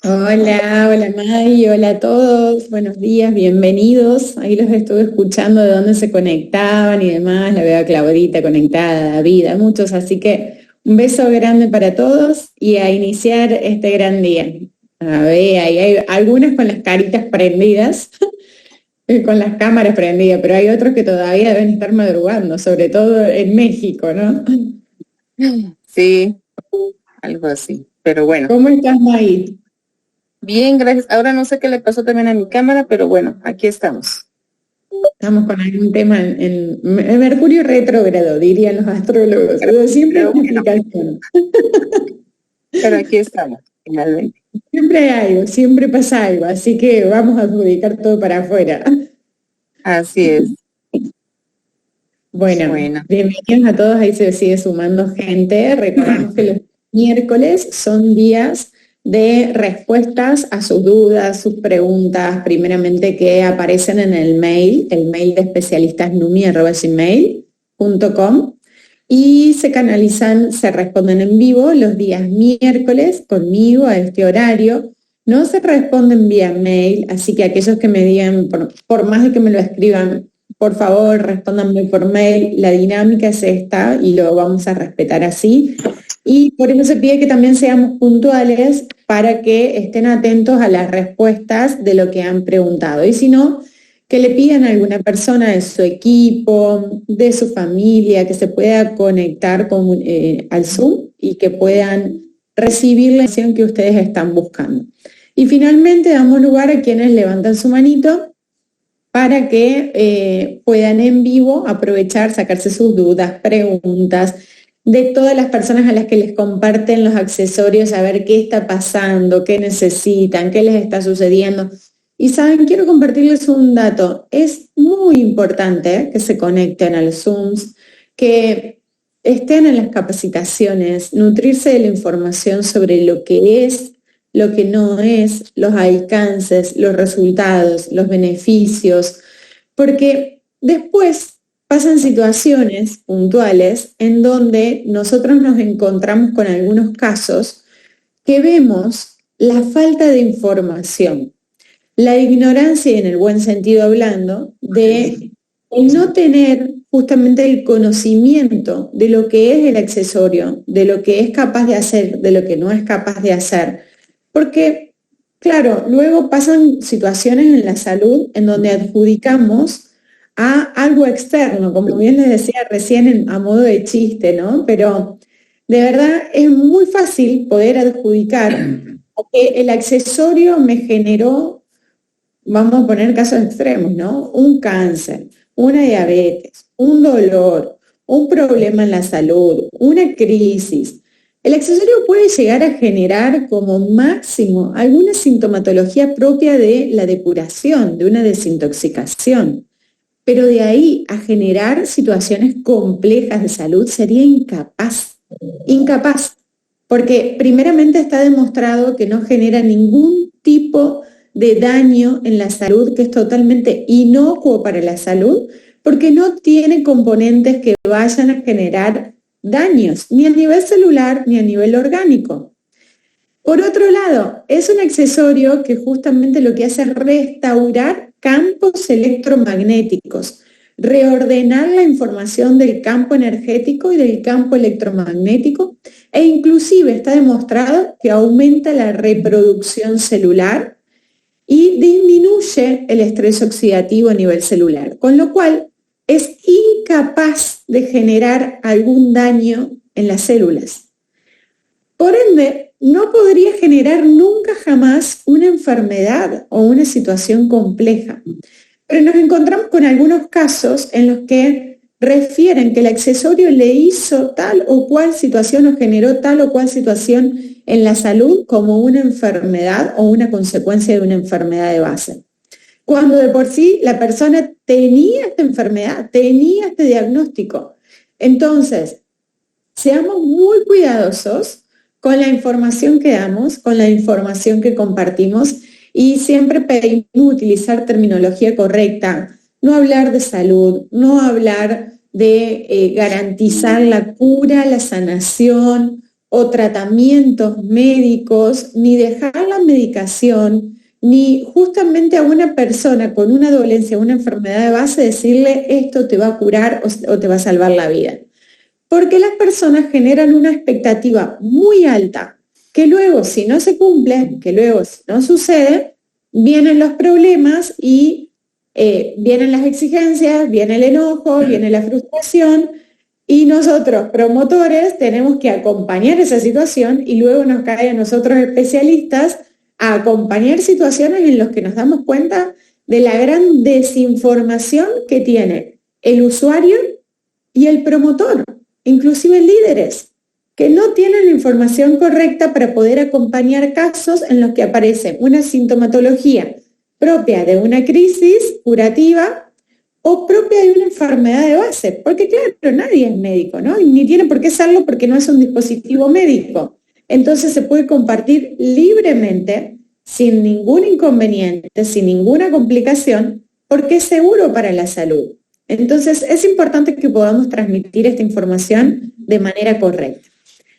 Hola, hola May, hola a todos, buenos días, bienvenidos. Ahí los estuve escuchando de dónde se conectaban y demás. La veo a Claudita conectada, David, a muchos, así que un beso grande para todos y a iniciar este gran día. A ver, ahí hay algunas con las caritas prendidas, con las cámaras prendidas, pero hay otros que todavía deben estar madrugando, sobre todo en México, ¿no? Sí, algo así. Pero bueno, ¿Cómo estás, May? bien, gracias. Ahora no sé qué le pasó también a mi cámara, pero bueno, aquí estamos. Estamos con algún tema en Mercurio retrógrado, dirían los astrólogos. Pero Pero siempre hay creo una que no. explicación. Pero aquí estamos, finalmente. Siempre hay algo, siempre pasa algo. Así que vamos a adjudicar todo para afuera. Así es. Bueno, Bueno, bienvenidos a todos. Ahí se sigue sumando gente. Recordamos que los miércoles son días de respuestas a sus dudas, sus preguntas, primeramente que aparecen en el mail de especialistasnumi@gmail.com, y se canalizan, se responden en vivo los días miércoles conmigo a este horario. No se responden vía mail, así que aquellos que me digan, por más de que me lo escriban, por favor, respóndanme por mail. La dinámica es esta y lo vamos a respetar así. Y por eso se pide que también seamos puntuales para que estén atentos a las respuestas de lo que han preguntado. Y si no, que le pidan a alguna persona de su equipo, de su familia, que se pueda conectar al Zoom y que puedan recibir la información que ustedes están buscando. Y finalmente damos lugar a quienes levantan su manito para que puedan en vivo aprovechar, sacarse sus dudas, preguntas, de todas las personas a las que les comparten los accesorios, a ver qué está pasando, qué necesitan, qué les está sucediendo. Y saben, quiero compartirles un dato. Es muy importante que se conecten a los Zooms, que estén en las capacitaciones, nutrirse de la información sobre lo que es, lo que no es, los alcances, los resultados, los beneficios, porque después pasan situaciones puntuales en donde nosotros nos encontramos con algunos casos que vemos la falta de información, la ignorancia, y en el buen sentido hablando, de el no tener justamente el conocimiento de lo que es el accesorio, de lo que es capaz de hacer, de lo que no es capaz de hacer. Porque, claro, luego pasan situaciones en la salud en donde adjudicamos a algo externo, como bien les decía recién a modo de chiste, ¿no? Pero de verdad es muy fácil poder adjudicar que el accesorio me generó, vamos a poner casos extremos, ¿no? Un cáncer, una diabetes, un dolor, un problema en la salud, una crisis. El accesorio puede llegar a generar como máximo alguna sintomatología propia de la depuración, de una desintoxicación, pero de ahí a generar situaciones complejas de salud sería incapaz, incapaz, porque primeramente está demostrado que no genera ningún tipo de daño en la salud, que es totalmente inocuo para la salud, porque no tiene componentes que vayan a generar daños, ni a nivel celular ni a nivel orgánico. Por otro lado, es un accesorio que justamente lo que hace es restaurar campos electromagnéticos, reordenar la información del campo energético y del campo electromagnético, e inclusive está demostrado que aumenta la reproducción celular y disminuye el estrés oxidativo a nivel celular, con lo cual es incapaz de generar algún daño en las células. Por ende, no podría generar nunca jamás una enfermedad o una situación compleja. Pero nos encontramos con algunos casos en los que refieren que el accesorio le hizo tal o cual situación o generó tal o cual situación en la salud como una enfermedad o una consecuencia de una enfermedad de base. Cuando de por sí la persona tenía esta enfermedad, tenía este diagnóstico. Entonces, seamos muy cuidadosos con la información que damos, con la información que compartimos, y siempre pedimos utilizar terminología correcta, no hablar de salud, no hablar de garantizar la cura, la sanación o tratamientos médicos, ni dejar la medicación, ni justamente a una persona con una dolencia, una enfermedad de base, decirle esto te va a curar o te va a salvar la vida. Porque las personas generan una expectativa muy alta, que luego si no se cumple, que luego si no sucede, vienen los problemas y vienen las exigencias, viene el enojo, viene la frustración, y nosotros, promotores, tenemos que acompañar esa situación y luego nos cae a nosotros especialistas a acompañar situaciones en las que nos damos cuenta de la gran desinformación que tiene el usuario y el promotor, inclusive líderes, que no tienen la información correcta para poder acompañar casos en los que aparece una sintomatología propia de una crisis curativa o propia de una enfermedad de base, porque claro, nadie es médico, ¿no? Y ni tiene por qué serlo porque no es un dispositivo médico. Entonces se puede compartir libremente, sin ningún inconveniente, sin ninguna complicación, porque es seguro para la salud. Entonces es importante que podamos transmitir esta información de manera correcta.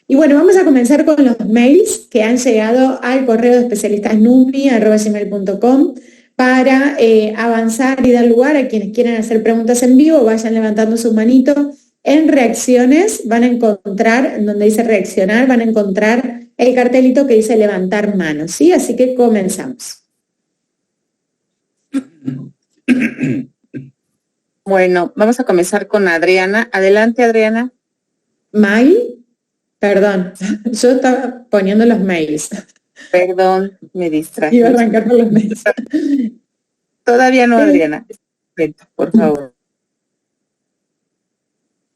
Y bueno, vamos a comenzar con los mails que han llegado al correo de especialistasnumi@gmail.com. Para avanzar y dar lugar a quienes quieran hacer preguntas en vivo, vayan levantando su manito. En reacciones van a encontrar, donde dice reaccionar, van a encontrar el cartelito que dice levantar manos, ¿sí? Así que comenzamos. Bueno, vamos a comenzar con Adriana. Adelante, Adriana. Mail, perdón, yo estaba poniendo los mails. Perdón, me distraje. Iba a arrancar por los mails. Todavía no, Adriana. Por favor.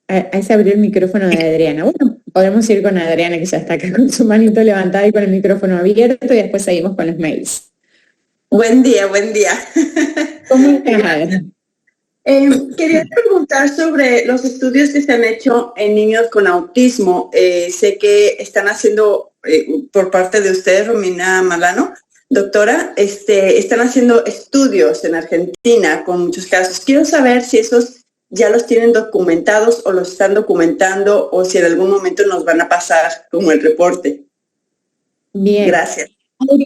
Ahí se abrió el micrófono de Adriana. Bueno, podemos ir con Adriana, que ya está acá con su manito levantada y con el micrófono abierto, y después seguimos con los mails. Buen día, buen día. ¿Cómo estás, Adriana? Quería preguntar sobre los estudios que se han hecho en niños con autismo. Sé que están haciendo, por parte de usted, Romina Malano, doctora, están haciendo estudios en Argentina con muchos casos. Quiero saber si esos ya los tienen documentados o los están documentando, o si en algún momento nos van a pasar como el reporte. Bien. Gracias.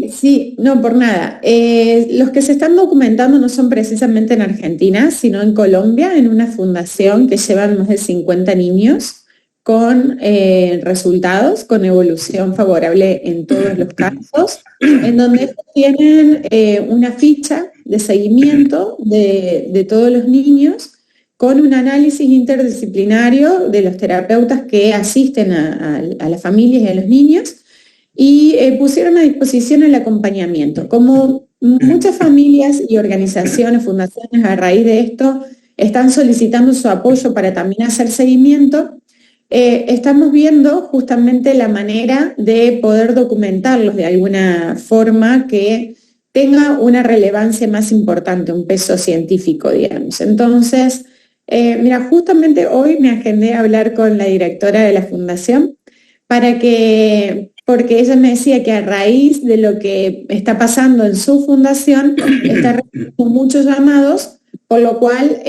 Sí, no, por nada. Los que se están documentando no son precisamente en Argentina, sino en Colombia, en una fundación que llevan más de 50 niños con resultados, con evolución favorable en todos los casos, en donde tienen una ficha de seguimiento de todos los niños con un análisis interdisciplinario de los terapeutas que asisten a las familias y a los niños, y pusieron a disposición el acompañamiento. Como muchas familias y organizaciones, fundaciones, a raíz de esto, están solicitando su apoyo para también hacer seguimiento, estamos viendo justamente la manera de poder documentarlos de alguna forma que tenga una relevancia más importante, un peso científico, digamos. Entonces, mira, justamente hoy me agendé a hablar con la directora de la fundación porque ella me decía que a raíz de lo que está pasando en su fundación, está recibiendo muchos llamados, por lo cual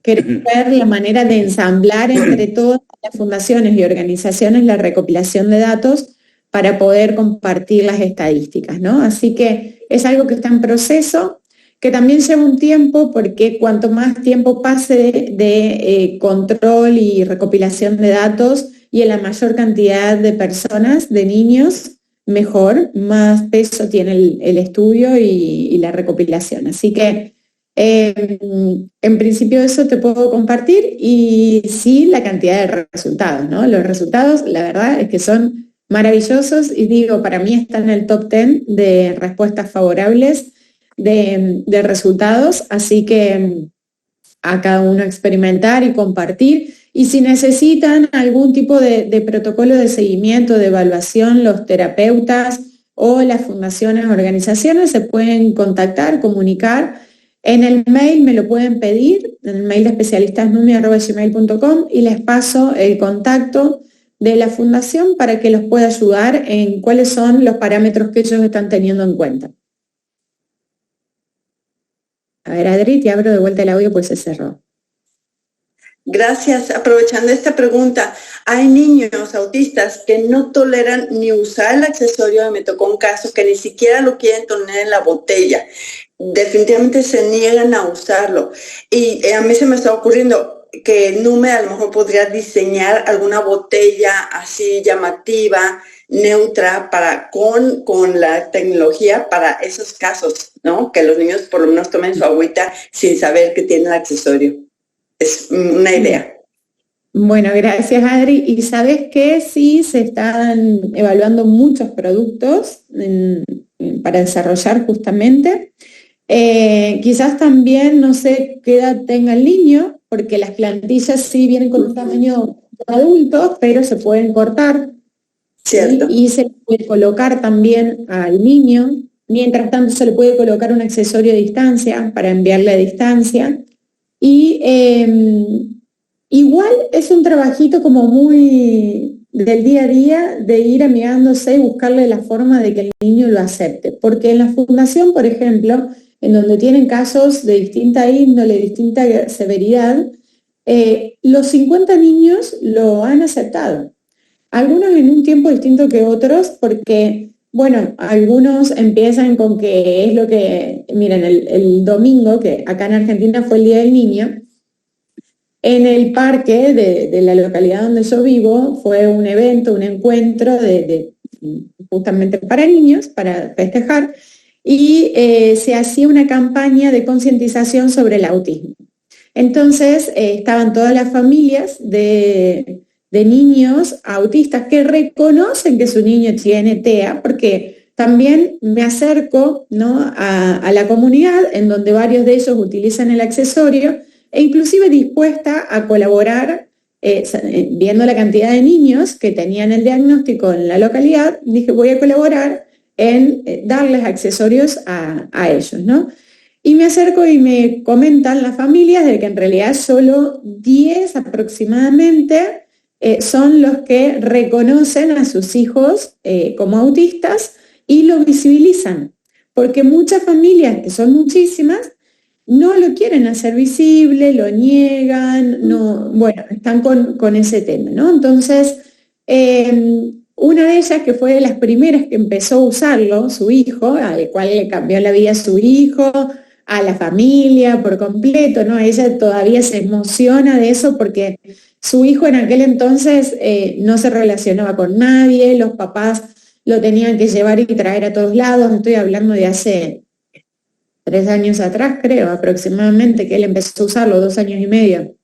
queremos ver la manera de ensamblar entre todas las fundaciones y organizaciones la recopilación de datos para poder compartir las estadísticas, ¿no? Así que es algo que está en proceso, que también lleva un tiempo, porque cuanto más tiempo pase de control y recopilación de datos, y en la mayor cantidad de personas, de niños, mejor, más peso tiene el estudio y la recopilación. Así que en principio eso te puedo compartir, y sí la cantidad de resultados, ¿no? Los resultados, la verdad es que son maravillosos, y digo, para mí están en el top 10 de respuestas favorables de resultados, así que a cada uno experimentar y compartir. Y si necesitan algún tipo de protocolo de seguimiento, de evaluación, los terapeutas o las fundaciones, organizaciones se pueden contactar, comunicar. En el mail me lo pueden pedir, en el mail de especialistasnumi@gmail.com, y les paso el contacto de la fundación para que los pueda ayudar en cuáles son los parámetros que ellos están teniendo en cuenta. A ver, Adri, te abro de vuelta el audio, pues se cerró. Gracias. Aprovechando esta pregunta, hay niños autistas que no toleran ni usar el accesorio. Me tocó un caso que ni siquiera lo quieren tener en la botella. Definitivamente se niegan a usarlo. Y a mí se me está ocurriendo que Nume a lo mejor podría diseñar alguna botella así llamativa, neutra, con la tecnología para esos casos, ¿no? Que los niños por lo menos tomen su agüita sin saber que tiene el accesorio. Es una idea. Bueno, gracias Adri. Y sabes que sí se están evaluando muchos productos para desarrollar justamente. Quizás también no sé qué edad tenga el niño, porque las plantillas sí vienen con un tamaño de adultos, pero se pueden cortar. Cierto. ¿Sí? Y se le puede colocar también al niño. Mientras tanto se le puede colocar un accesorio a distancia para enviarle a distancia. Y igual es un trabajito como muy del día a día de ir amigándose y buscarle la forma de que el niño lo acepte. Porque en la fundación, por ejemplo, en donde tienen casos de distinta índole, distinta severidad, los 50 niños lo han aceptado. Algunos en un tiempo distinto que otros, porque, bueno, algunos empiezan con que es lo que, miren, el domingo, que acá en Argentina fue el Día del Niño, en el parque de la localidad donde yo vivo fue un evento, un encuentro justamente para niños, para festejar, y se hacía una campaña de concientización sobre el autismo. Entonces estaban todas las familias de niños autistas que reconocen que su niño tiene TEA, porque también me acerco, ¿no?, a la comunidad en donde varios de ellos utilizan el accesorio e inclusive dispuesta a colaborar, viendo la cantidad de niños que tenían el diagnóstico en la localidad, dije voy a colaborar en darles accesorios a ellos, ¿no? Y me acerco y me comentan las familias de que en realidad solo 10 aproximadamente son los que reconocen a sus hijos como autistas y lo visibilizan, porque muchas familias, que son muchísimas, no lo quieren hacer visible, lo niegan, no, bueno, están con ese tema, ¿no? Entonces, una de ellas, que fue de las primeras que empezó a usarlo, su hijo, al cual le cambió la vida a su hijo, a la familia por completo, ¿no? Ella todavía se emociona de eso porque su hijo en aquel entonces no se relacionaba con nadie, los papás lo tenían que llevar y traer a todos lados, estoy hablando de hace 3 años atrás, creo, aproximadamente, que él empezó a usarlo, 2 años y medio.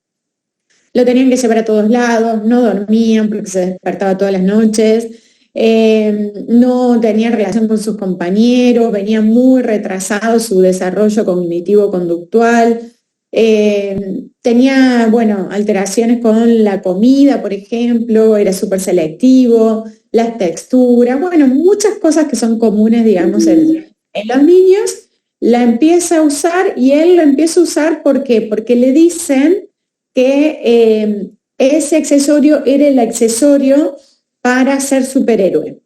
Lo tenían que llevar a todos lados, no dormían porque se despertaba todas las noches, no tenía relación con sus compañeros, venía muy retrasado su desarrollo cognitivo-conductual, tenía, bueno, alteraciones con la comida, por ejemplo, era súper selectivo, las texturas, bueno, muchas cosas que son comunes, digamos, en los niños. La empieza a usar y él lo empieza a usar ¿por qué? Porque le dicen que ese accesorio era el accesorio para ser superhéroe.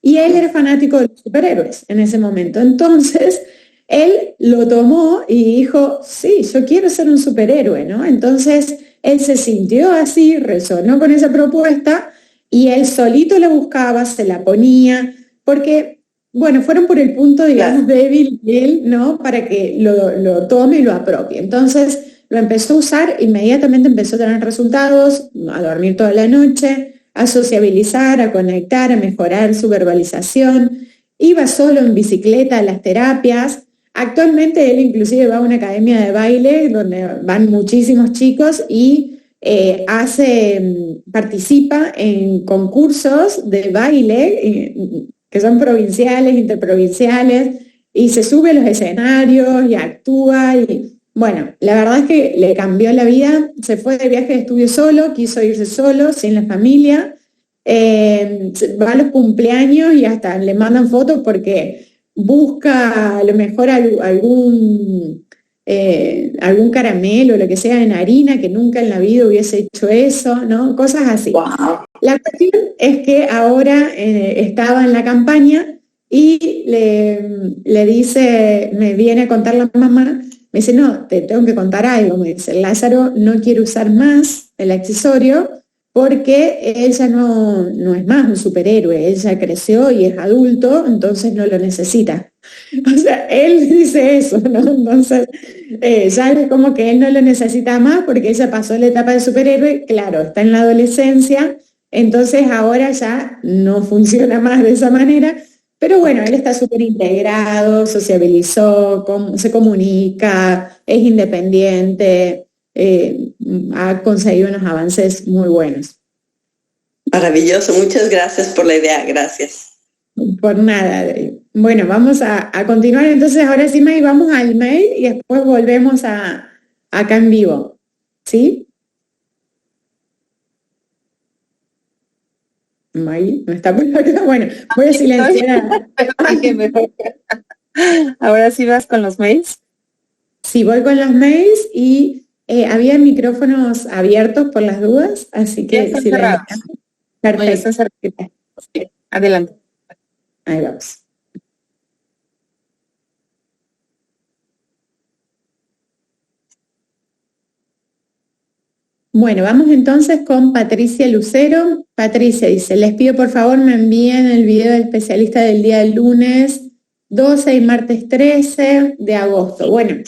Y él era fanático de los superhéroes en ese momento. Entonces, él lo tomó y dijo, sí, yo quiero ser un superhéroe, ¿no? Entonces, él se sintió así, resonó con esa propuesta y él solito la buscaba, se la ponía, porque, bueno, fueron por el punto, digamos, débil de él, ¿no? Para que lo tome y lo apropie. Entonces, lo empezó a usar, inmediatamente empezó a tener resultados, a dormir toda la noche, a sociabilizar, a conectar, a mejorar su verbalización. Iba solo en bicicleta a las terapias. Actualmente él inclusive va a una academia de baile donde van muchísimos chicos y participa en concursos de baile que son provinciales, interprovinciales, y se sube a los escenarios y actúa y bueno, la verdad es que le cambió la vida, se fue de viaje de estudio solo, quiso irse solo, sin la familia, va a los cumpleaños y hasta le mandan fotos porque busca a lo mejor algún caramelo o lo que sea en harina, que nunca en la vida hubiese hecho eso, ¿no? Cosas así. Wow. La cuestión es que ahora estaba en la campaña y le dice, me viene a contar la mamá, Me dice, no, te tengo que contar algo. Me dice, Lázaro no quiere usar más el accesorio porque ella no es más un superhéroe, ella creció y es adulto, entonces no lo necesita. O sea, él dice eso, ¿no? Entonces, ya es como que él no lo necesita más porque ella pasó la etapa de superhéroe, claro, está en la adolescencia, entonces ahora ya no funciona más de esa manera, pero bueno, él está súper integrado, sociabilizó, se comunica, es independiente, ha conseguido unos avances muy buenos. Maravilloso, muchas gracias por la idea, gracias. Por nada, Adri. Bueno, vamos a continuar entonces, ahora sí, May, vamos al mail y después volvemos acá en vivo, ¿sí? May, ¿no está por acá? Bueno, voy a silenciar. Ahora sí vas con los mails. Sí, voy con los mails y había micrófonos abiertos por las dudas, así que... Ya están cerrados. Perfecto. Sí, adelante. Ahí vamos. Bueno, vamos entonces con Patricia Lucero. Patricia dice, les pido por favor me envíen el video del especialista del día del lunes 12 y martes 13 de agosto. Bueno,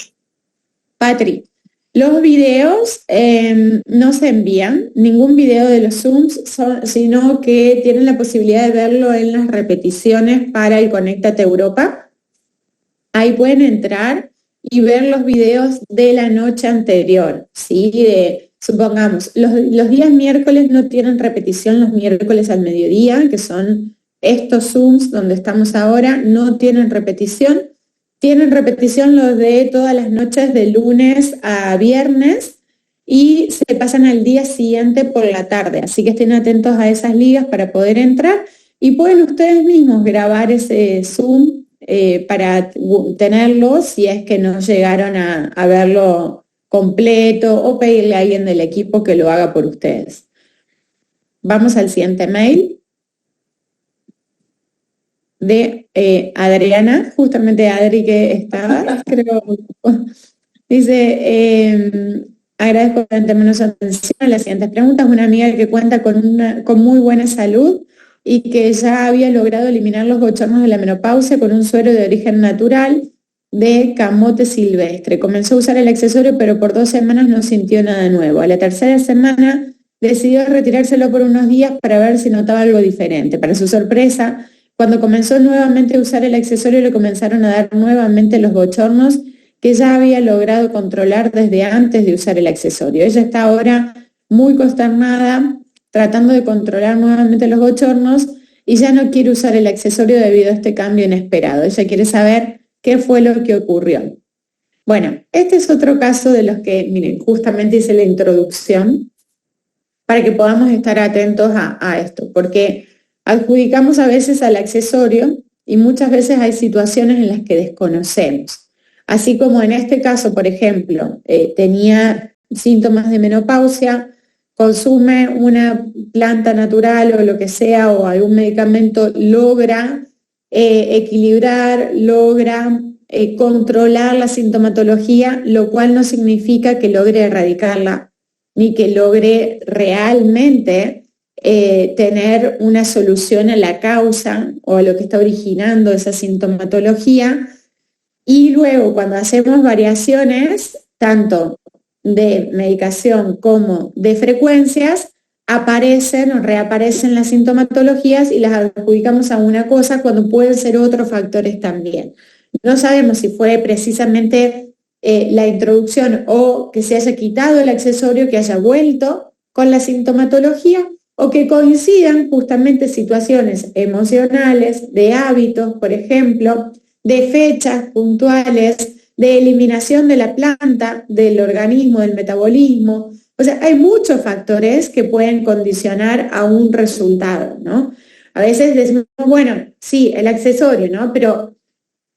Patri, los videos no se envían, ningún video de los Zooms, sino que tienen la posibilidad de verlo en las repeticiones para el Conéctate Europa. Ahí pueden entrar y ver los videos de la noche anterior, ¿sí? Supongamos, los días miércoles no tienen repetición los miércoles al mediodía, que son estos Zooms donde estamos ahora, no tienen repetición. Tienen repetición los de todas las noches de lunes a viernes y se pasan al día siguiente por la tarde. Así que estén atentos a esas ligas para poder entrar y pueden ustedes mismos grabar ese Zoom para tenerlo si es que no llegaron a verlo completo o pedirle a alguien del equipo que lo haga por ustedes. Vamos al siguiente mail de Adriana, justamente Adri que estaba, creo, dice, agradezco de antemano su atención a las siguientes preguntas. Una amiga que cuenta con muy buena salud y que ya había logrado eliminar los bochornos de la menopausia con un suero de origen natural de camote silvestre. Comenzó a usar el accesorio, pero por 2 semanas no sintió nada nuevo. A la tercera semana decidió retirárselo por unos días para ver si notaba algo diferente. Para su sorpresa, cuando comenzó nuevamente a usar el accesorio, le comenzaron a dar nuevamente los bochornos que ya había logrado controlar desde antes de usar el accesorio. Ella está ahora muy consternada, tratando de controlar nuevamente los bochornos y ya no quiere usar el accesorio debido a este cambio inesperado. Ella quiere saber qué fue lo que ocurrió. Bueno, este es otro caso de los que, miren, justamente hice la introducción para que podamos estar atentos a esto, porque adjudicamos a veces al accesorio y muchas veces hay situaciones en las que desconocemos. Así como en este caso, por ejemplo, tenía síntomas de menopausia, consume una planta natural o lo que sea o algún medicamento, logra equilibrar, logra controlar la sintomatología, lo cual no significa que logre erradicarla ni que logre realmente tener una solución a la causa o a lo que está originando esa sintomatología. Y luego cuando hacemos variaciones, tanto de medicación como de frecuencias, aparecen o reaparecen las sintomatologías y las adjudicamos a una cosa cuando pueden ser otros factores también. No sabemos si fue precisamente la introducción o que se haya quitado el accesorio, que haya vuelto con la sintomatología o que coincidan justamente situaciones emocionales, de hábitos, por ejemplo, de fechas puntuales, de eliminación de la planta, del organismo, del metabolismo. O sea, hay muchos factores que pueden condicionar a un resultado, ¿no? A veces decimos, bueno, sí, el accesorio, ¿no? Pero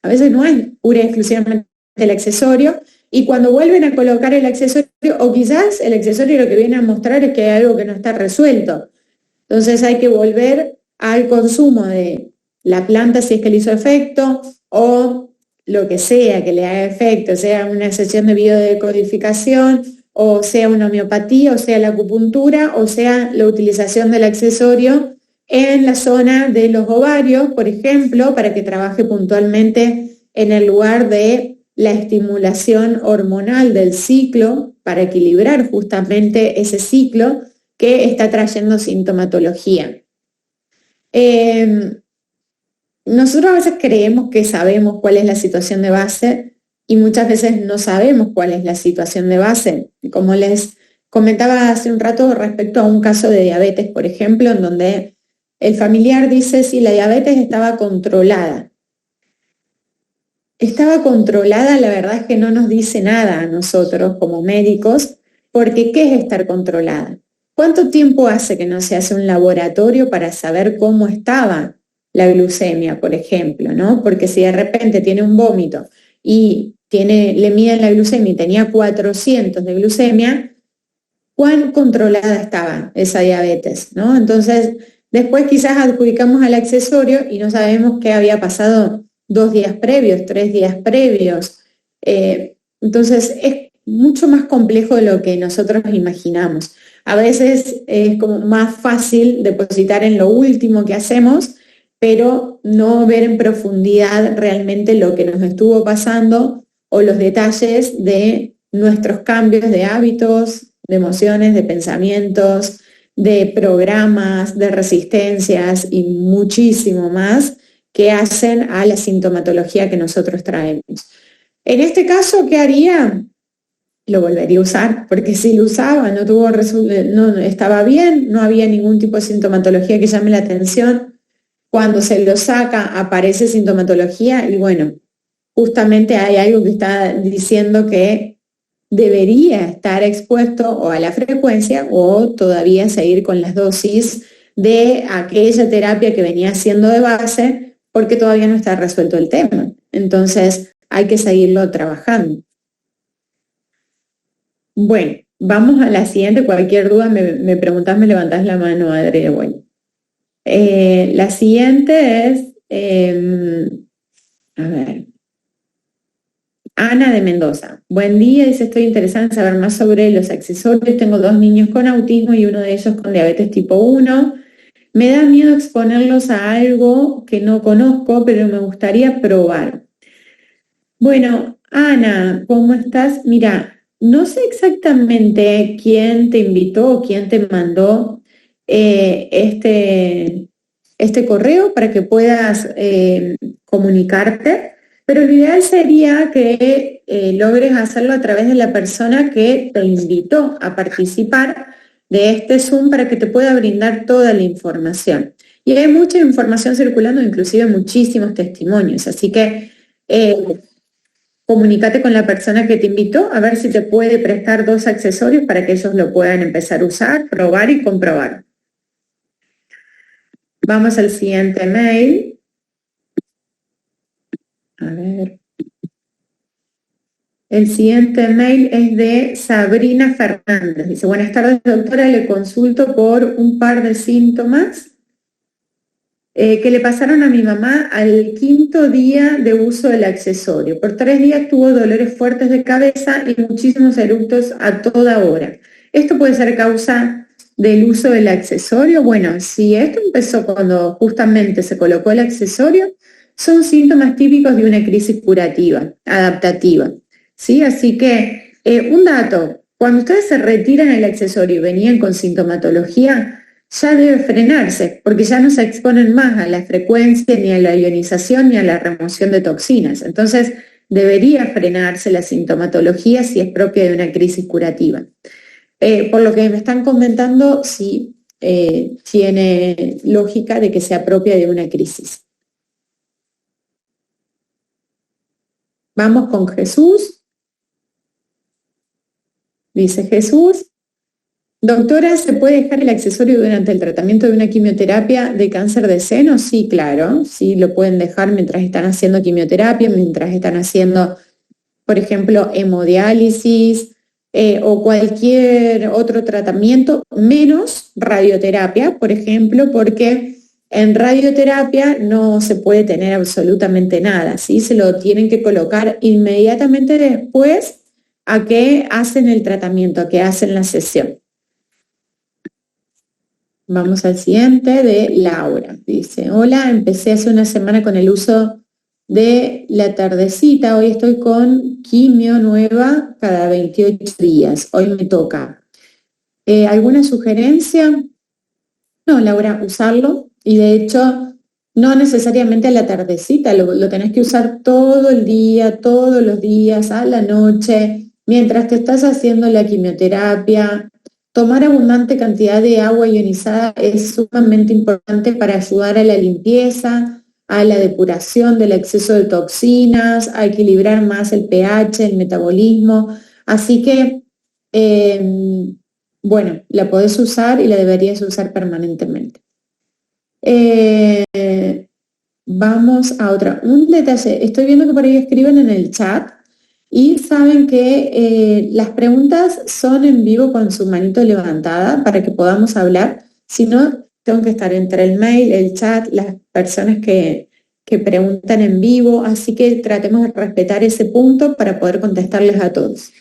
a veces no es pura y exclusivamente el accesorio, y cuando vuelven a colocar el accesorio, o quizás el accesorio lo que viene a mostrar es que hay algo que no está resuelto. Entonces hay que volver al consumo de la planta si es que le hizo efecto, o lo que sea que le haga efecto, sea una sesión de biodecodificación, o sea una homeopatía, o sea la acupuntura, o sea la utilización del accesorio en la zona de los ovarios, por ejemplo, para que trabaje puntualmente en el lugar de la estimulación hormonal del ciclo, para equilibrar justamente ese ciclo que está trayendo sintomatología. Nosotros a veces creemos que sabemos cuál es la situación de base y muchas veces no sabemos cuál es la situación de base. Como les comentaba hace un rato respecto a un caso de diabetes, por ejemplo, en donde el familiar dice si la diabetes estaba controlada. Estaba controlada, la verdad es que no nos dice nada a nosotros como médicos, porque ¿qué es estar controlada? ¿Cuánto tiempo hace que no se hace un laboratorio para saber cómo estaba la glucemia, por ejemplo, ¿no? Porque si de repente tiene un vómito y le miden la glucemia y tenía 400 de glucemia, ¿cuán controlada estaba esa diabetes, ¿no? Entonces, después quizás adjudicamos al accesorio y no sabemos qué había pasado 2 días previos, 3 días previos. Entonces, es mucho más complejo de lo que nosotros imaginamos. A veces es como más fácil depositar en lo último que hacemos, pero no ver en profundidad realmente lo que nos estuvo pasando o los detalles de nuestros cambios de hábitos, de emociones, de pensamientos, de programas, de resistencias y muchísimo más que hacen a la sintomatología que nosotros traemos. En este caso, ¿qué haría? Lo volvería a usar, porque si lo usaba, no estaba bien, no había ningún tipo de sintomatología que llame la atención. Cuando se lo saca, aparece sintomatología y bueno, justamente hay algo que está diciendo que debería estar expuesto o a la frecuencia o todavía seguir con las dosis de aquella terapia que venía haciendo de base, porque todavía no está resuelto el tema. Entonces hay que seguirlo trabajando. Bueno, vamos a la siguiente. Cualquier duda me preguntás, me levantás la mano, Adri. Bueno, la siguiente es, a ver, Ana de Mendoza. Buen día, dice, estoy interesada en saber más sobre los accesorios. Tengo 2 niños con autismo y uno de ellos con diabetes tipo 1. Me da miedo exponerlos a algo que no conozco, pero me gustaría probar. Bueno, Ana, ¿cómo estás? Mira, no sé exactamente quién te invitó o quién te mandó este correo para que puedas comunicarte, pero lo ideal sería que logres hacerlo a través de la persona que te invitó a participar de este Zoom para que te pueda brindar toda la información. Y hay mucha información circulando, inclusive muchísimos testimonios, así que comunícate con la persona que te invitó a ver si te puede prestar 2 accesorios para que ellos lo puedan empezar a usar, probar y comprobar. Vamos al siguiente mail. A ver. El siguiente mail es de Sabrina Fernández. Dice, buenas tardes, doctora, le consulto por un par de síntomas que le pasaron a mi mamá al 5º día de uso del accesorio. Por 3 días tuvo dolores fuertes de cabeza y muchísimos eructos a toda hora. ¿Esto puede ser causa del uso del accesorio? Bueno, si esto empezó cuando justamente se colocó el accesorio, son síntomas típicos de una crisis curativa, adaptativa, ¿sí? Así que, un dato, cuando ustedes se retiran el accesorio y venían con sintomatología, ya debe frenarse, porque ya no se exponen más a la frecuencia, ni a la ionización, ni a la remoción de toxinas. Entonces, debería frenarse la sintomatología si es propia de una crisis curativa. Por lo que me están comentando, sí tiene lógica de que sea propia de una crisis. Vamos con Jesús. Dice Jesús, doctora, ¿se puede dejar el accesorio durante el tratamiento de una quimioterapia de cáncer de seno? Sí, claro, sí lo pueden dejar mientras están haciendo quimioterapia, mientras están haciendo, por ejemplo, hemodiálisis o cualquier otro tratamiento, menos radioterapia, por ejemplo, porque En radioterapia no se puede tener absolutamente nada, ¿sí? Se lo tienen que colocar inmediatamente después a que hacen el tratamiento, a que hacen la sesión. Vamos al siguiente, de Laura. Dice, hola, empecé hace una semana con el uso de la tardecita. Hoy estoy con quimio nueva cada 28 días. Hoy me toca. ¿Alguna sugerencia? No, Laura, usarlo. Y de hecho, no necesariamente a la tardecita, lo tenés que usar todo el día, todos los días, a la noche, mientras te estás haciendo la quimioterapia. Tomar abundante cantidad de agua ionizada es sumamente importante para ayudar a la limpieza, a la depuración del exceso de toxinas, a equilibrar más el pH, el metabolismo. Así que, bueno, la podés usar y la deberías usar permanentemente. Vamos a otra. Un detalle, estoy viendo que por ahí escriben en el chat y saben que las preguntas son en vivo con su manito levantada para que podamos hablar. Si no, tengo que estar entre el mail, el chat, las personas que preguntan en vivo, así que tratemos de respetar ese punto para poder contestarles a todos.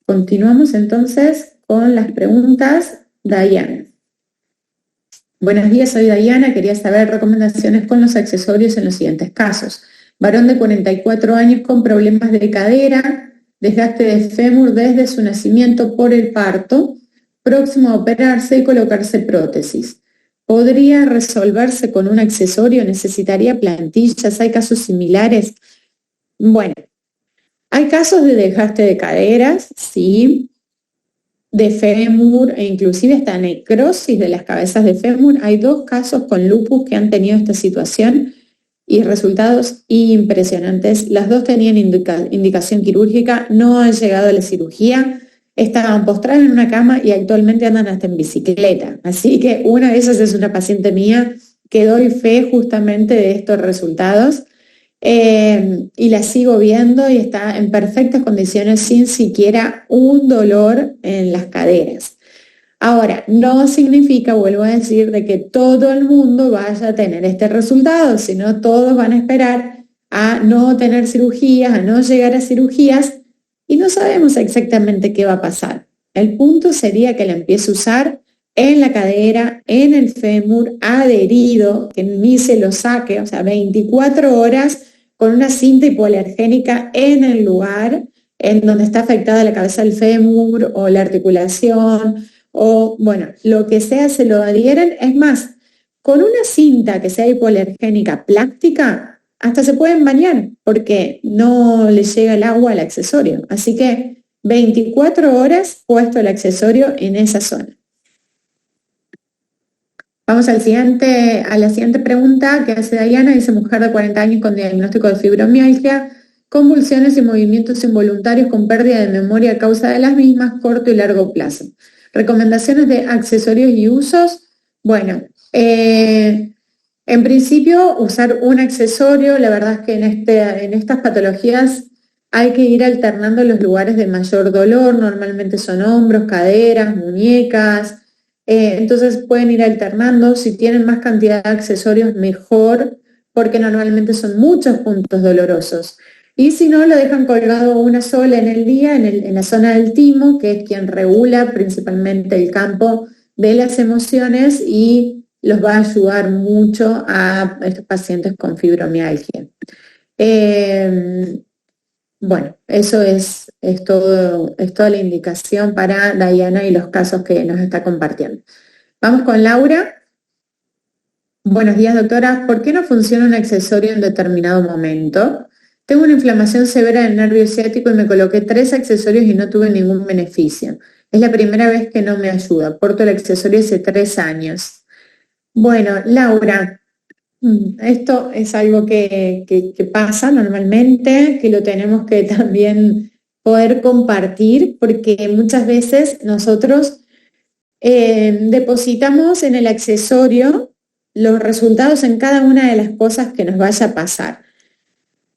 Continuamos entonces con las preguntas. Diana. Buenos días, soy Diana. Quería saber recomendaciones con los accesorios en los siguientes casos. Varón de 44 años con problemas de cadera, desgaste de fémur desde su nacimiento por el parto, próximo a operarse y colocarse prótesis. ¿Podría resolverse con un accesorio? ¿Necesitaría plantillas? ¿Hay casos similares? Bueno, hay casos de desgaste de caderas, sí, de fémur e inclusive hasta necrosis de las cabezas de fémur. Hay 2 casos con lupus que han tenido esta situación y resultados impresionantes. Las 2 tenían indicación quirúrgica, no han llegado a la cirugía, estaban postradas en una cama y actualmente andan hasta en bicicleta. Así que una de ellas es una paciente mía que doy fe justamente de estos resultados. Y la sigo viendo y está en perfectas condiciones sin siquiera un dolor en las caderas. Ahora, no significa, vuelvo a decir, de que todo el mundo vaya a tener este resultado, sino todos van a esperar a no tener cirugías, a no llegar a cirugías y no sabemos exactamente qué va a pasar. El punto sería que la empiece a usar en la cadera, en el fémur, adherido, que ni se lo saque, o sea, 24 horas con una cinta hipoalergénica en el lugar en donde está afectada la cabeza del fémur o la articulación o, bueno, lo que sea, se lo adhieren. Es más, con una cinta que sea hipoalergénica plástica, hasta se pueden bañar porque no le llega el agua al accesorio. Así que 24 horas puesto el accesorio en esa zona. Vamos a la siguiente pregunta que hace Diana. Dice, mujer de 40 años con diagnóstico de fibromialgia, convulsiones y movimientos involuntarios con pérdida de memoria a causa de las mismas, corto y largo plazo. Recomendaciones de accesorios y usos. Bueno, en principio usar un accesorio. La verdad es que en estas patologías hay que ir alternando los lugares de mayor dolor. Normalmente son hombros, caderas, muñecas. Entonces pueden ir alternando. Si tienen más cantidad de accesorios, mejor, porque normalmente son muchos puntos dolorosos. Y si no, lo dejan colgado una sola en el día, en la zona del timo, que es quien regula principalmente el campo de las emociones y los va a ayudar mucho a estos pacientes con fibromialgia. Bueno, eso es toda la indicación para Diana y los casos que nos está compartiendo. Vamos con Laura. Buenos días, doctora. ¿Por qué no funciona un accesorio en determinado momento? Tengo una inflamación severa del nervio ciático y me coloqué 3 accesorios y no tuve ningún beneficio. Es la primera vez que no me ayuda. Porto el accesorio hace 3 años. Bueno, Laura, esto es algo que pasa normalmente, que lo tenemos que también poder compartir, porque muchas veces nosotros depositamos en el accesorio los resultados en cada una de las cosas que nos vaya a pasar.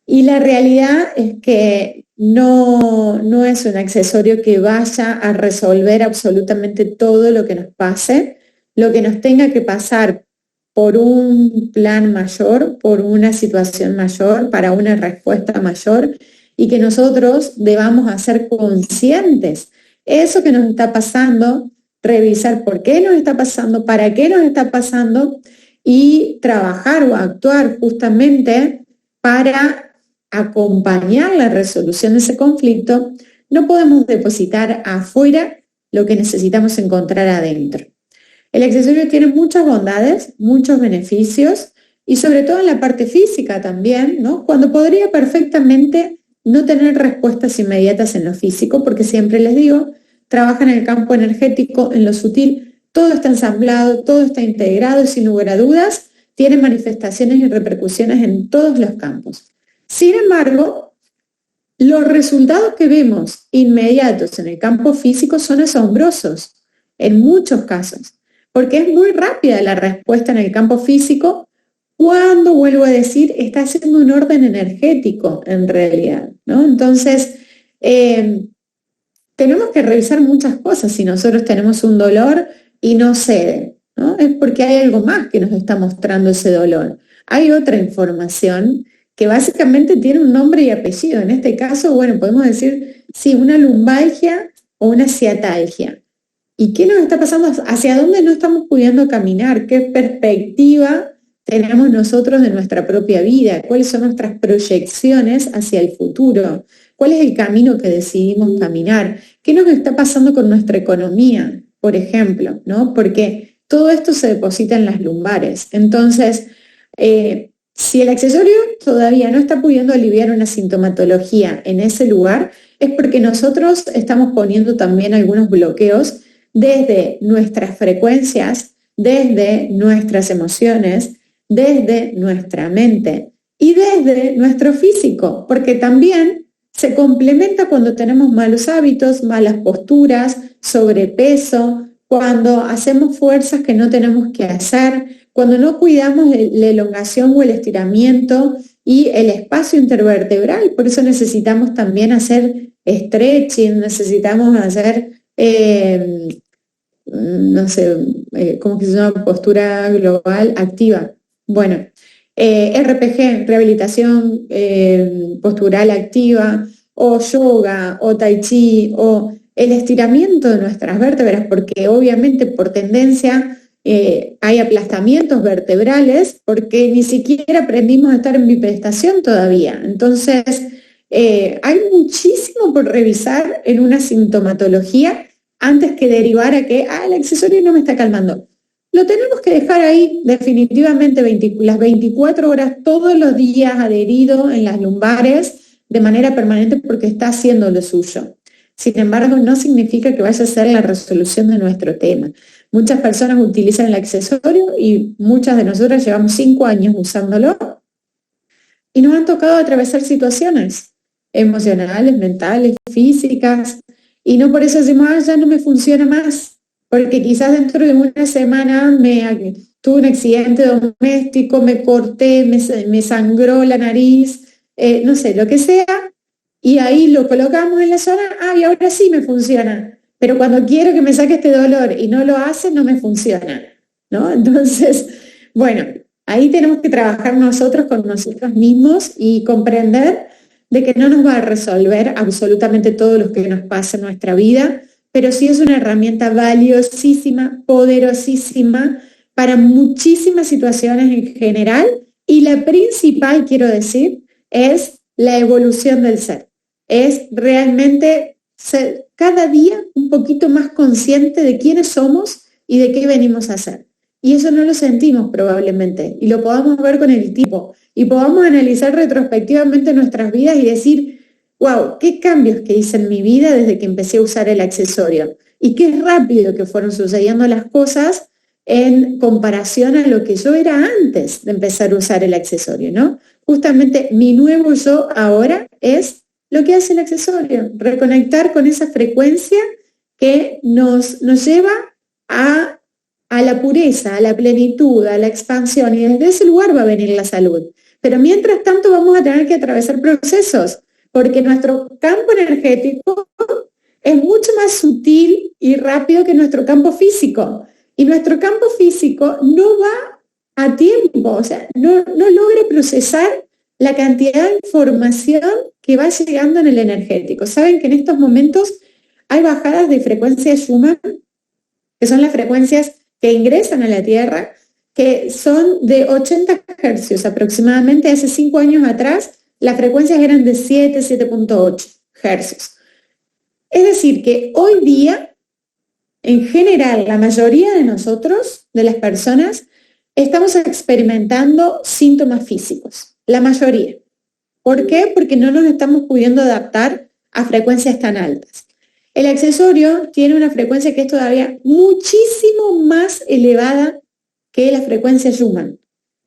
Y la realidad es que no es un accesorio que vaya a resolver absolutamente todo lo que nos pase. Lo que nos tenga que pasar por un plan mayor, por una situación mayor, para una respuesta mayor, y que nosotros debamos hacer conscientes eso que nos está pasando, revisar por qué nos está pasando, para qué nos está pasando, y trabajar o actuar justamente para acompañar la resolución de ese conflicto. No podemos depositar afuera lo que necesitamos encontrar adentro. El accesorio tiene muchas bondades, muchos beneficios, y sobre todo en la parte física también, ¿no? Cuando podría perfectamente no tener respuestas inmediatas en lo físico, porque siempre les digo, trabaja en el campo energético, en lo sutil, todo está ensamblado, todo está integrado y sin lugar a dudas tiene manifestaciones y repercusiones en todos los campos. Sin embargo, los resultados que vemos inmediatos en el campo físico son asombrosos en muchos casos, porque es muy rápida la respuesta en el campo físico cuando, vuelvo a decir, está haciendo un orden energético en realidad, ¿no? Entonces, tenemos que revisar muchas cosas si nosotros tenemos un dolor y no cede, ¿no? Es porque hay algo más que nos está mostrando ese dolor. Hay otra información que básicamente tiene un nombre y apellido. En este caso, bueno, podemos decir, sí, una lumbalgia o una ciatalgia. ¿Y qué nos está pasando? ¿Hacia dónde no estamos pudiendo caminar? ¿Qué perspectiva tenemos nosotros de nuestra propia vida? ¿Cuáles son nuestras proyecciones hacia el futuro? ¿Cuál es el camino que decidimos caminar? ¿Qué nos está pasando con nuestra economía, por ejemplo, ¿no? Porque todo esto se deposita en las lumbares. Entonces, si el accesorio todavía no está pudiendo aliviar una sintomatología en ese lugar, es porque nosotros estamos poniendo también algunos bloqueos desde nuestras frecuencias, desde nuestras emociones, desde nuestra mente y desde nuestro físico, porque también se complementa cuando tenemos malos hábitos, malas posturas, sobrepeso, cuando hacemos fuerzas que no tenemos que hacer, cuando no cuidamos la elongación o el estiramiento y el espacio intervertebral. Por eso necesitamos también hacer stretching, necesitamos hacer, no sé, ¿cómo que se llama? Postura global activa. Bueno, RPG, rehabilitación postural activa, o yoga, o tai chi, o el estiramiento de nuestras vértebras, porque obviamente por tendencia hay aplastamientos vertebrales, porque ni siquiera aprendimos a estar en bipedestación todavía. Entonces, hay muchísimo por revisar en una sintomatología antes que derivar a que el accesorio no me está calmando. Lo tenemos que dejar ahí definitivamente las 24 horas todos los días adherido en las lumbares de manera permanente porque está haciendo lo suyo. Sin embargo, no significa que vaya a ser la resolución de nuestro tema. Muchas personas utilizan el accesorio y muchas de nosotras llevamos 5 años usándolo y nos han tocado atravesar situaciones emocionales, mentales, físicas, y no por eso decimos, ya no me funciona más, porque quizás dentro de una semana tuve un accidente doméstico, me corté, me sangró la nariz, no sé, lo que sea, y ahí lo colocamos en la zona, y ahora sí me funciona, pero cuando quiero que me saque este dolor y no lo hace, no me funciona, ¿no? Entonces, bueno, ahí tenemos que trabajar nosotros con nosotros mismos y comprender de que no nos va a resolver absolutamente todo lo que nos pasa en nuestra vida, pero sí es una herramienta valiosísima, poderosísima para muchísimas situaciones en general, y la principal, quiero decir, es la evolución del ser. Es realmente ser cada día un poquito más consciente de quiénes somos y de qué venimos a hacer. Y eso no lo sentimos probablemente, y lo podamos ver con el tiempo, y podamos analizar retrospectivamente nuestras vidas y decir, wow, qué cambios que hice en mi vida desde que empecé a usar el accesorio, y qué rápido que fueron sucediendo las cosas en comparación a lo que yo era antes de empezar a usar el accesorio, ¿no? Justamente mi nuevo yo ahora es lo que hace el accesorio, reconectar con esa frecuencia que nos lleva a la pureza, a la plenitud, a la expansión, y desde ese lugar va a venir la salud. Pero mientras tanto vamos a tener que atravesar procesos, porque nuestro campo energético es mucho más sutil y rápido que nuestro campo físico. Y nuestro campo físico no va a tiempo, o sea, no logra procesar la cantidad de información que va llegando en el energético. Saben que en estos momentos hay bajadas de frecuencia Schumann, que son las frecuencias que ingresan a la Tierra, que son de 80 hercios aproximadamente. Hace 5 años atrás las frecuencias eran de 7,8 hercios. Es decir, que hoy día, en general, la mayoría de nosotros, de las personas, estamos experimentando síntomas físicos, la mayoría. ¿Por qué? Porque no nos estamos pudiendo adaptar a frecuencias tan altas. El accesorio tiene una frecuencia que es todavía muchísimo más elevada que la frecuencia Schumann.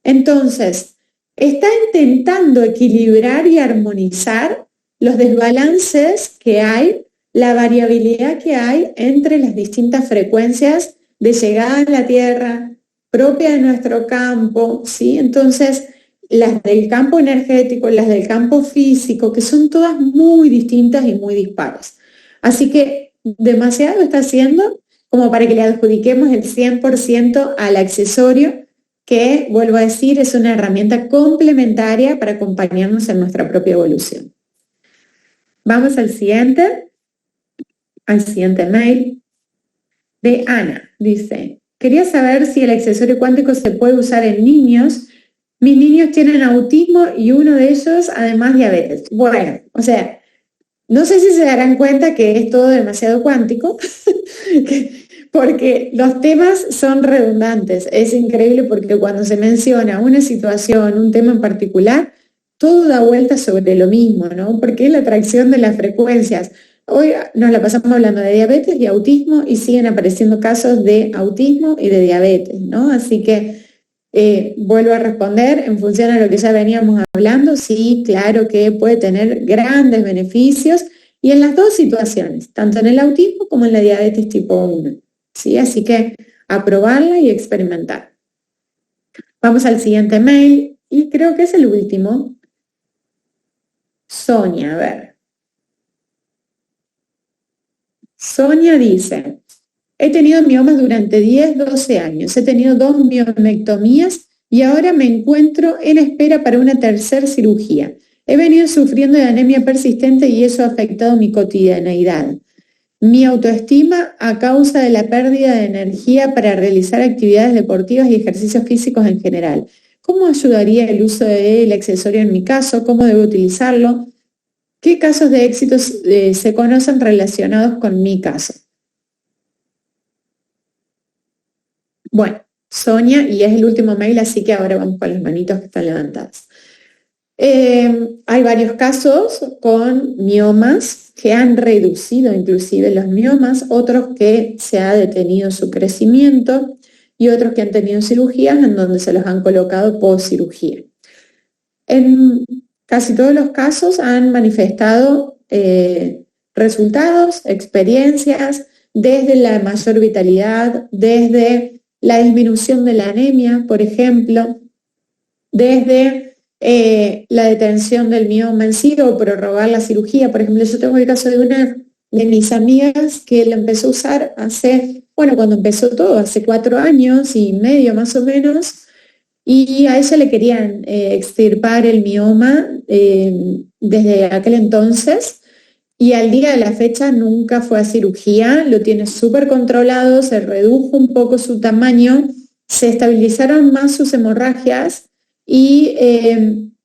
Entonces, está intentando equilibrar y armonizar los desbalances que hay, la variabilidad que hay entre las distintas frecuencias de llegada a la Tierra, propia de nuestro campo, ¿sí? Entonces, las del campo energético, las del campo físico, que son todas muy distintas y muy dispares. Así que demasiado está haciendo como para que le adjudiquemos el 100% al accesorio, que, vuelvo a decir, es una herramienta complementaria para acompañarnos en nuestra propia evolución. Vamos al siguiente mail de Ana. Dice, quería saber si el accesorio cuántico se puede usar en niños. Mis niños tienen autismo y uno de ellos además diabetes. Bueno, o sea, no sé si se darán cuenta que es todo demasiado cuántico, porque los temas son redundantes. Es increíble porque cuando se menciona una situación, un tema en particular, todo da vuelta sobre lo mismo, ¿no? Porque es la atracción de las frecuencias. Hoy nos la pasamos hablando de diabetes y autismo y siguen apareciendo casos de autismo y de diabetes, ¿no? Así que vuelvo a responder en función a lo que ya veníamos hablando. Sí, claro que puede tener grandes beneficios y en las dos situaciones, tanto en el autismo como en la diabetes tipo 1. ¿Sí? Así que a probarla y experimentar. Vamos al siguiente mail y creo que es el último. Sonia, a ver. Sonia dice, he tenido miomas durante 10, 12 años, he tenido 2 miomectomías y ahora me encuentro en espera para una tercera cirugía. He venido sufriendo de anemia persistente y eso ha afectado mi cotidianeidad. Mi autoestima a causa de la pérdida de energía para realizar actividades deportivas y ejercicios físicos en general. ¿Cómo ayudaría el uso del accesorio en mi caso? ¿Cómo debo utilizarlo? ¿Qué casos de éxitos se conocen relacionados con mi caso? Bueno, Sonia, y es el último mail, así que ahora vamos con las manitos que están levantadas. Hay varios casos con miomas que han reducido inclusive los miomas, otros que se ha detenido su crecimiento y otros que han tenido cirugías en donde se los han colocado post cirugía. En casi todos los casos han manifestado resultados, experiencias, desde la mayor vitalidad, desde la disminución de la anemia, por ejemplo, desde la detención del mioma en sí o prorrogar la cirugía. Por ejemplo, yo tengo el caso de una de mis amigas que la empezó a usar cuando empezó todo, hace 4 años y medio más o menos, y a ella le querían extirpar el mioma desde aquel entonces, y al día de la fecha nunca fue a cirugía, lo tiene súper controlado, se redujo un poco su tamaño, se estabilizaron más sus hemorragias y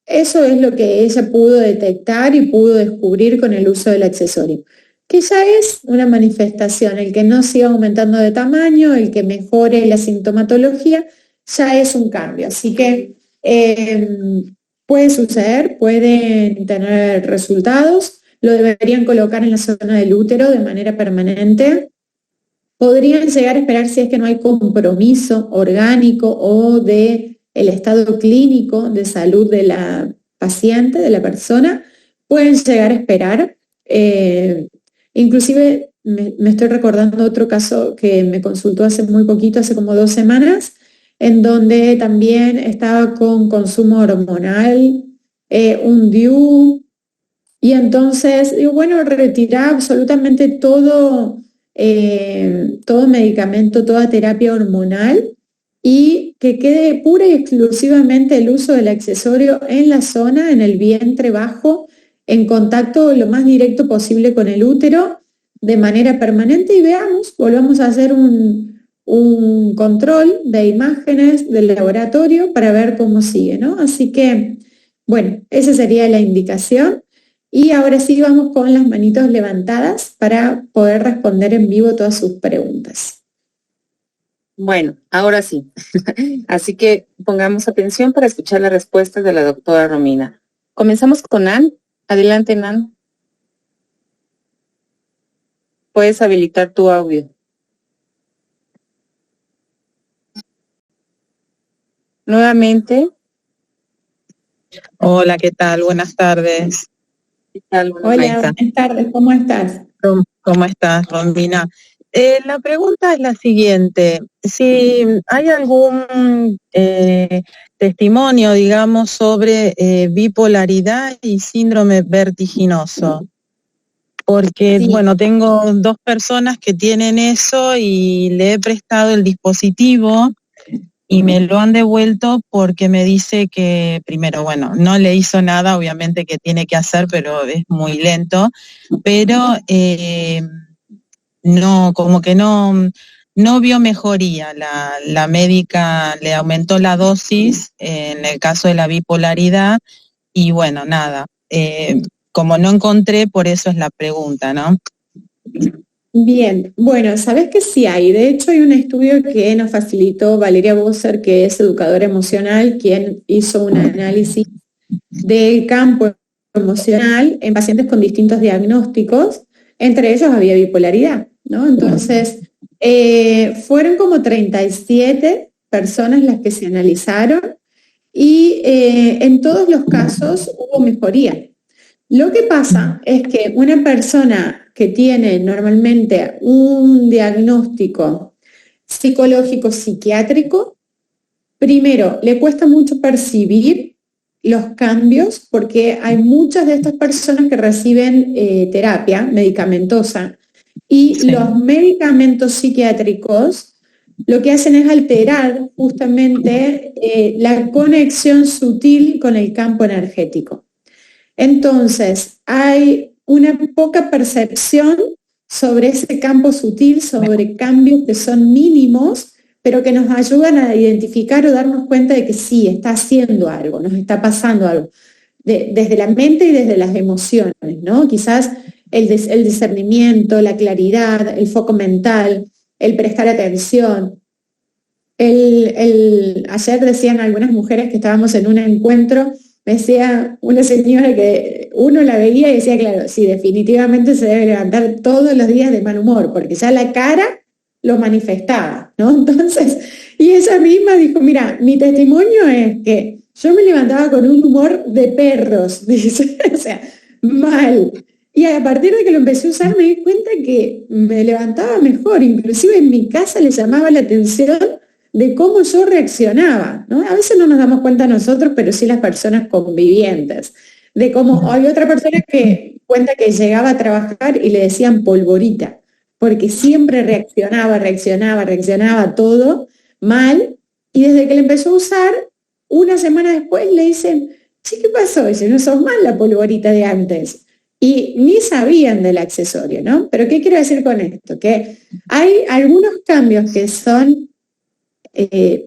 eso es lo que ella pudo detectar y pudo descubrir con el uso del accesorio, que ya es una manifestación, el que no siga aumentando de tamaño, el que mejore la sintomatología, ya es un cambio. Así que puede suceder, pueden tener resultados, lo deberían colocar en la zona del útero de manera permanente. Podrían llegar a esperar, si es que no hay compromiso orgánico o de el estado clínico de salud de la paciente, de la persona, pueden llegar a esperar. Inclusive me estoy recordando otro caso que me consultó hace muy poquito, hace como 2 semanas, en donde también estaba con consumo hormonal, un DIU, y entonces, digo, bueno, retirar absolutamente todo medicamento, toda terapia hormonal, y que quede pura y exclusivamente el uso del accesorio en la zona, en el vientre bajo, en contacto lo más directo posible con el útero, de manera permanente, y veamos, volvamos a hacer un control de imágenes del laboratorio para ver cómo sigue, ¿no? Así que, bueno, esa sería la indicación. Y ahora sí vamos con las manitos levantadas para poder responder en vivo todas sus preguntas. Bueno, ahora sí. Así que pongamos atención para escuchar las respuestas de la doctora Romina. Comenzamos con Nan. Adelante, Nan. Puedes habilitar tu audio. Nuevamente. Hola, ¿qué tal? Buenas tardes. ¿Qué tal? Hola, buenas tardes, ¿cómo estás? ¿Cómo estás, Romina? La pregunta es la siguiente. Si hay algún testimonio, digamos, sobre bipolaridad y síndrome vertiginoso. Porque, Sí. bueno, tengo 2 personas que tienen eso y le he prestado el dispositivo y me lo han devuelto porque me dice que, primero, bueno, no le hizo nada, obviamente que tiene que hacer, pero es muy lento, pero no, como que no vio mejoría. La médica le aumentó la dosis en el caso de la bipolaridad y bueno, nada, como no encontré, por eso es la pregunta, ¿no? Bien, bueno, sabes que sí hay. De hecho, hay un estudio que nos facilitó Valeria Bosser, que es educadora emocional, quien hizo un análisis del campo emocional en pacientes con distintos diagnósticos. Entre ellos había bipolaridad, ¿no? Entonces, fueron como 37 personas las que se analizaron y en todos los casos hubo mejoría. Lo que pasa es que una persona que tiene normalmente un diagnóstico psicológico psiquiátrico, primero, le cuesta mucho percibir los cambios porque hay muchas de estas personas que reciben terapia medicamentosa y Sí. los medicamentos psiquiátricos lo que hacen es alterar justamente la conexión sutil con el campo energético. Entonces, hay una poca percepción sobre ese campo sutil, sobre cambios que son mínimos, pero que nos ayudan a identificar o darnos cuenta de que sí, está haciendo algo, nos está pasando algo, desde la mente y desde las emociones, ¿no? Quizás el discernimiento, la claridad, el foco mental, el prestar atención. Ayer decían algunas mujeres que estábamos en un encuentro, decía una señora que uno la veía y decía, claro, sí, definitivamente se debe levantar todos los días de mal humor, porque ya la cara lo manifestaba, ¿no? Entonces, y ella misma dijo, mira, mi testimonio es que yo me levantaba con un humor de perros, dice, o sea, mal. Y a partir de que lo empecé a usar me di cuenta que me levantaba mejor, inclusive en mi casa le llamaba la atención de cómo yo reaccionaba, ¿no? A veces no nos damos cuenta nosotros, pero sí las personas convivientes, de cómo hay otra persona que cuenta que llegaba a trabajar y le decían polvorita, porque siempre reaccionaba todo mal, y desde que le empezó a usar, una semana después le dicen, sí, ¿qué pasó? Dice, no sos más la polvorita de antes. Y ni sabían del accesorio, ¿no? Pero ¿qué quiero decir con esto? Que hay algunos cambios que son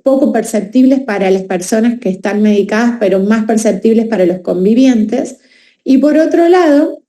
poco perceptibles para las personas que están medicadas, pero más perceptibles para los convivientes. Y por otro lado,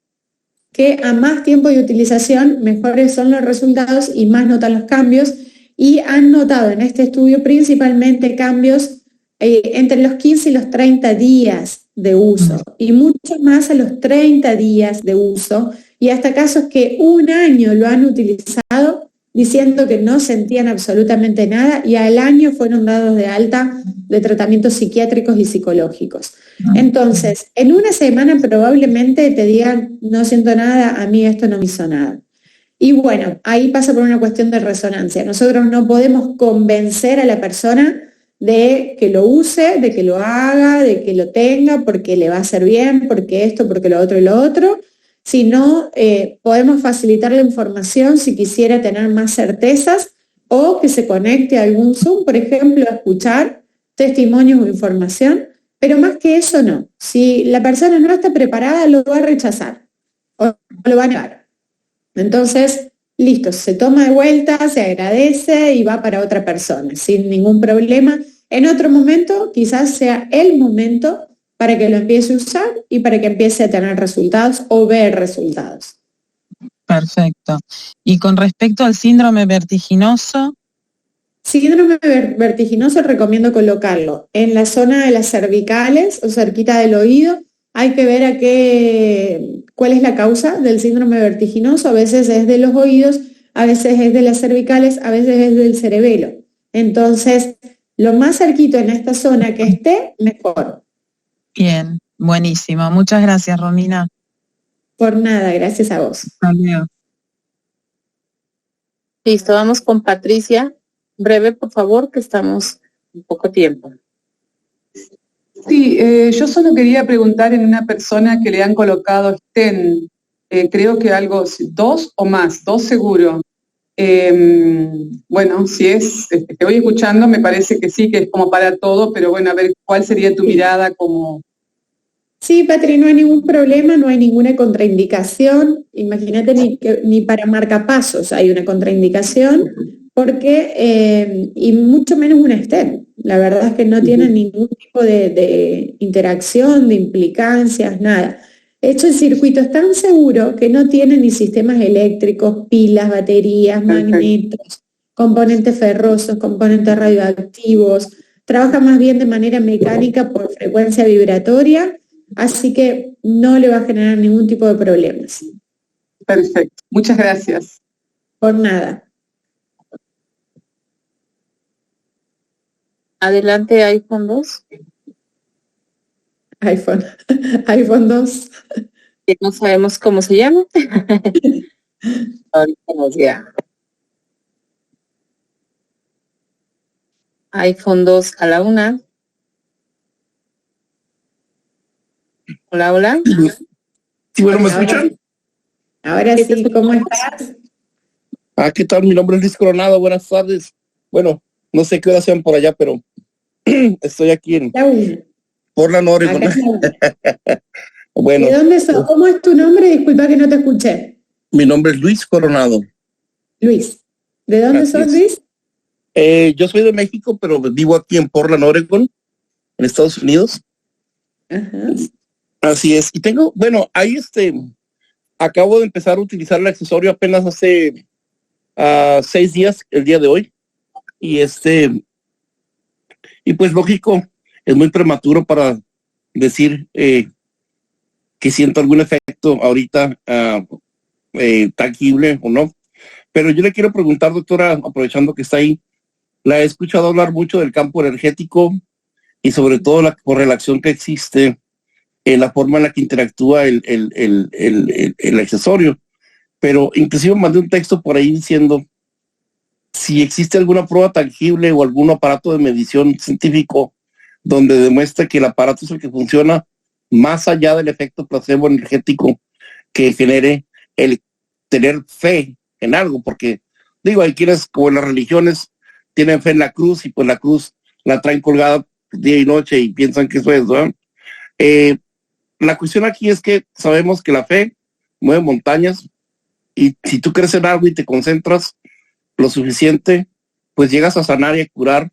que a más tiempo de utilización, mejores son los resultados y más notan los cambios. Y han notado en este estudio principalmente cambios entre los 15 y los 30 días de uso, y mucho más a los 30 días de uso, y hasta casos que un año lo han utilizado diciendo que no sentían absolutamente nada y al año fueron dados de alta de tratamientos psiquiátricos y psicológicos. Entonces, en una semana probablemente te digan, no siento nada, a mí esto no me hizo nada. Y bueno, ahí pasa por una cuestión de resonancia. Nosotros no podemos convencer a la persona de que lo use, de que lo haga, de que lo tenga, porque le va a hacer bien, porque esto, porque lo otro y lo otro, sino podemos facilitar la información si quisiera tener más certezas, o que se conecte a algún Zoom, por ejemplo, a escuchar testimonios o información, pero más que eso no. Si la persona no está preparada, lo va a rechazar o lo va a negar. Entonces, listo, se toma de vuelta, se agradece y va para otra persona, sin ningún problema. En otro momento, quizás sea el momento para que lo empiece a usar y para que empiece a tener resultados o ver resultados. Perfecto. Y con respecto al síndrome vertiginoso. Síndrome vertiginoso recomiendo colocarlo en la zona de las cervicales o cerquita del oído. Hay que ver cuál es la causa del síndrome vertiginoso. A veces es de los oídos, a veces es de las cervicales, a veces es del cerebelo. Entonces, lo más cerquito en esta zona que esté, mejor. Bien, buenísimo. Muchas gracias, Romina. Por nada, gracias a vos. Adiós. Listo, vamos con Patricia. Breve, por favor, que estamos en poco tiempo. Sí, yo solo quería preguntar en una persona que le han colocado stent, creo que algo, 2 o más, 2 seguro. Bueno, si es, te voy escuchando, me parece que sí, que es como para todo, pero bueno, a ver, ¿cuál sería tu mirada como...? Sí, Patri, no hay ningún problema, no hay ninguna contraindicación. Imagínate, ni para marcapasos hay una contraindicación, porque, y mucho menos un stent. La verdad es que no tienen ningún tipo de interacción, de implicancias, nada. De hecho, el circuito es tan seguro que no tiene ni sistemas eléctricos, pilas, baterías, magnetos, componentes ferrosos, componentes radioactivos. Trabaja más bien de manera mecánica por frecuencia vibratoria, así que no le va a generar ningún tipo de problemas. Perfecto, muchas gracias. Por nada. Adelante, iPhone 2. iPhone 2. Que no sabemos cómo se llama. Ahorita nos dirá. iPhone 2 a la 1. Hola, hola. Sí, bueno, ¿me escuchan? Ahora sí, ¿cómo estás? ¿Qué tal? Mi nombre es Luis Coronado, buenas tardes. Bueno, no sé qué hora sean por allá, pero estoy aquí en Portland, Oregon. Bueno. ¿De dónde sos? ¿Cómo es tu nombre? Disculpa que no te escuché. Mi nombre es Luis Coronado. Luis. ¿De dónde sos, Luis? Yo soy de México, pero vivo aquí en Portland, Oregon, en Estados Unidos. Ajá. Así es. Y tengo, bueno, ahí acabo de empezar a utilizar el accesorio apenas hace 6 días, el día de hoy. Y pues lógico, es muy prematuro para decir que siento algún efecto ahorita tangible o no. Pero yo le quiero preguntar, doctora, aprovechando que está ahí, la he escuchado hablar mucho del campo energético y sobre todo la correlación que existe en la forma en la que interactúa el accesorio. Pero inclusive mandé un texto por ahí diciendo si existe alguna prueba tangible o algún aparato de medición científico donde demuestra que el aparato es el que funciona más allá del efecto placebo energético que genere el tener fe en algo, porque digo, hay quienes como en las religiones tienen fe en la cruz y pues la cruz la traen colgada día y noche y piensan que eso es, ¿no? La cuestión aquí es que sabemos que la fe mueve montañas y si tú crees en algo y te concentras lo suficiente, pues llegas a sanar y a curar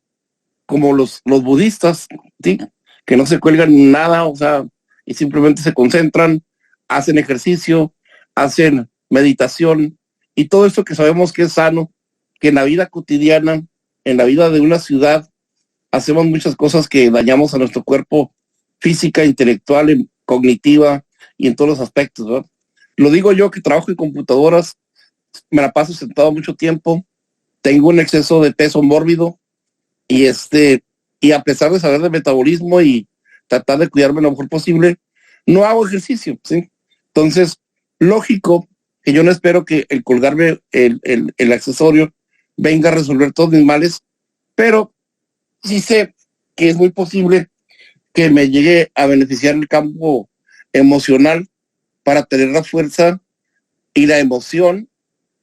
como los budistas, ¿sí? Que no se cuelgan nada, o sea, y simplemente se concentran, hacen ejercicio, hacen meditación y todo esto que sabemos que es sano, que en la vida cotidiana, en la vida de una ciudad, hacemos muchas cosas que dañamos a nuestro cuerpo física, intelectual, cognitiva y en todos los aspectos, ¿no? Lo digo yo que trabajo en computadoras, me la paso sentado mucho tiempo, tengo un exceso de peso mórbido y a pesar de saber de metabolismo y tratar de cuidarme lo mejor posible, no hago ejercicio, ¿sí? Entonces, lógico que yo no espero que el colgarme el accesorio venga a resolver todos mis males, pero sí sé que es muy posible que me llegue a beneficiar el campo emocional para tener la fuerza y la emoción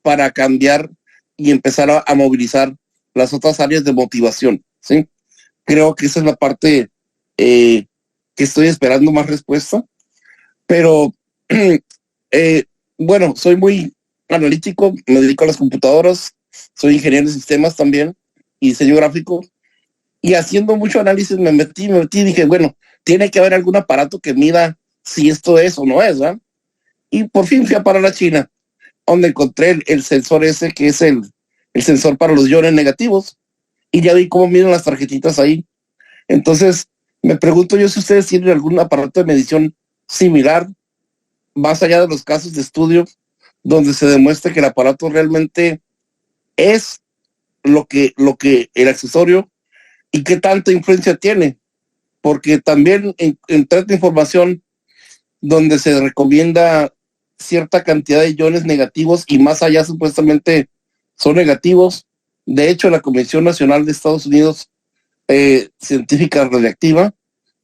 para cambiar y empezar a movilizar las otras áreas de motivación, ¿sí? Creo que esa es la parte que estoy esperando más respuesta, pero bueno, soy muy analítico, me dedico a las computadoras, soy ingeniero de sistemas también y diseño gráfico, y haciendo mucho análisis me metí y dije, bueno, tiene que haber algún aparato que mida si esto es o no es, ¿verdad? Y por fin fui a parar a China, donde encontré el sensor ese que es el sensor para los iones negativos, y ya vi cómo miden las tarjetitas ahí. Entonces, me pregunto yo si ustedes tienen algún aparato de medición similar, más allá de los casos de estudio, donde se demuestre que el aparato realmente es lo que el accesorio y qué tanta influencia tiene. Porque también entré en información donde se recomienda cierta cantidad de iones negativos y más allá supuestamente son negativos. De hecho, la Comisión Nacional de Estados Unidos Científica Radiactiva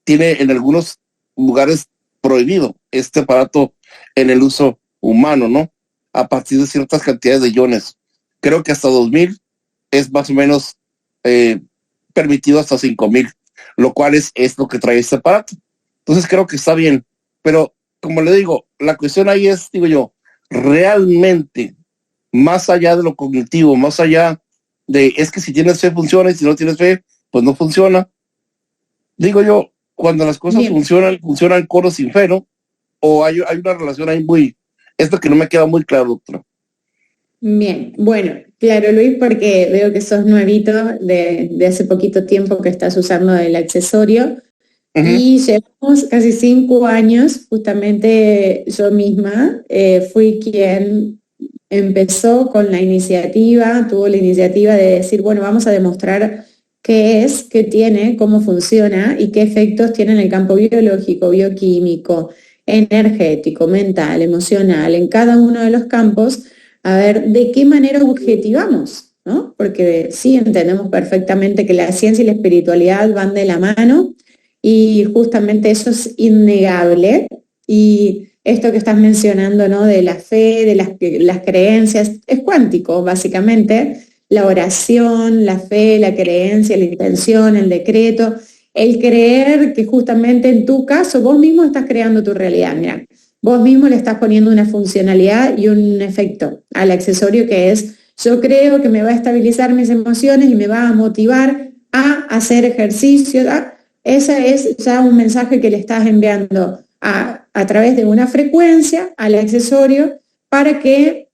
tiene en algunos lugares prohibido este aparato en el uso humano, ¿no? A partir de ciertas cantidades de iones. Creo que hasta 2000 es más o menos permitido hasta 5000, lo cual es lo que trae este aparato. Entonces creo que está bien, pero como le digo, la cuestión ahí es, digo yo, realmente, más allá de lo cognitivo, más allá de, es que si tienes fe funciona y si no tienes fe, pues no funciona. Digo yo, cuando las cosas funcionan con o sin fe, ¿no? O hay una relación ahí muy, esto que no me queda muy claro, doctora. Bien, bueno, claro, Luis, porque veo que sos nuevito de hace poquito tiempo que estás usando el accesorio. Y llevamos casi 5 años, justamente yo misma fui quien empezó con la iniciativa, tuvo la iniciativa de decir, bueno, vamos a demostrar qué es, qué tiene, cómo funciona y qué efectos tiene en el campo biológico, bioquímico, energético, mental, emocional, en cada uno de los campos, a ver de qué manera objetivamos, ¿no? Porque sí entendemos perfectamente que la ciencia y la espiritualidad van de la mano, y justamente eso es innegable. Y esto que estás mencionando, ¿no? De la fe, de las creencias, es cuántico, básicamente. La oración, la fe, la creencia, la intención, el decreto, el creer que justamente en tu caso vos mismo estás creando tu realidad. Mira, vos mismo le estás poniendo una funcionalidad y un efecto al accesorio que es, yo creo que me va a estabilizar mis emociones y me va a motivar a hacer ejercicio, ese es ya un mensaje que le estás enviando a través de una frecuencia al accesorio para que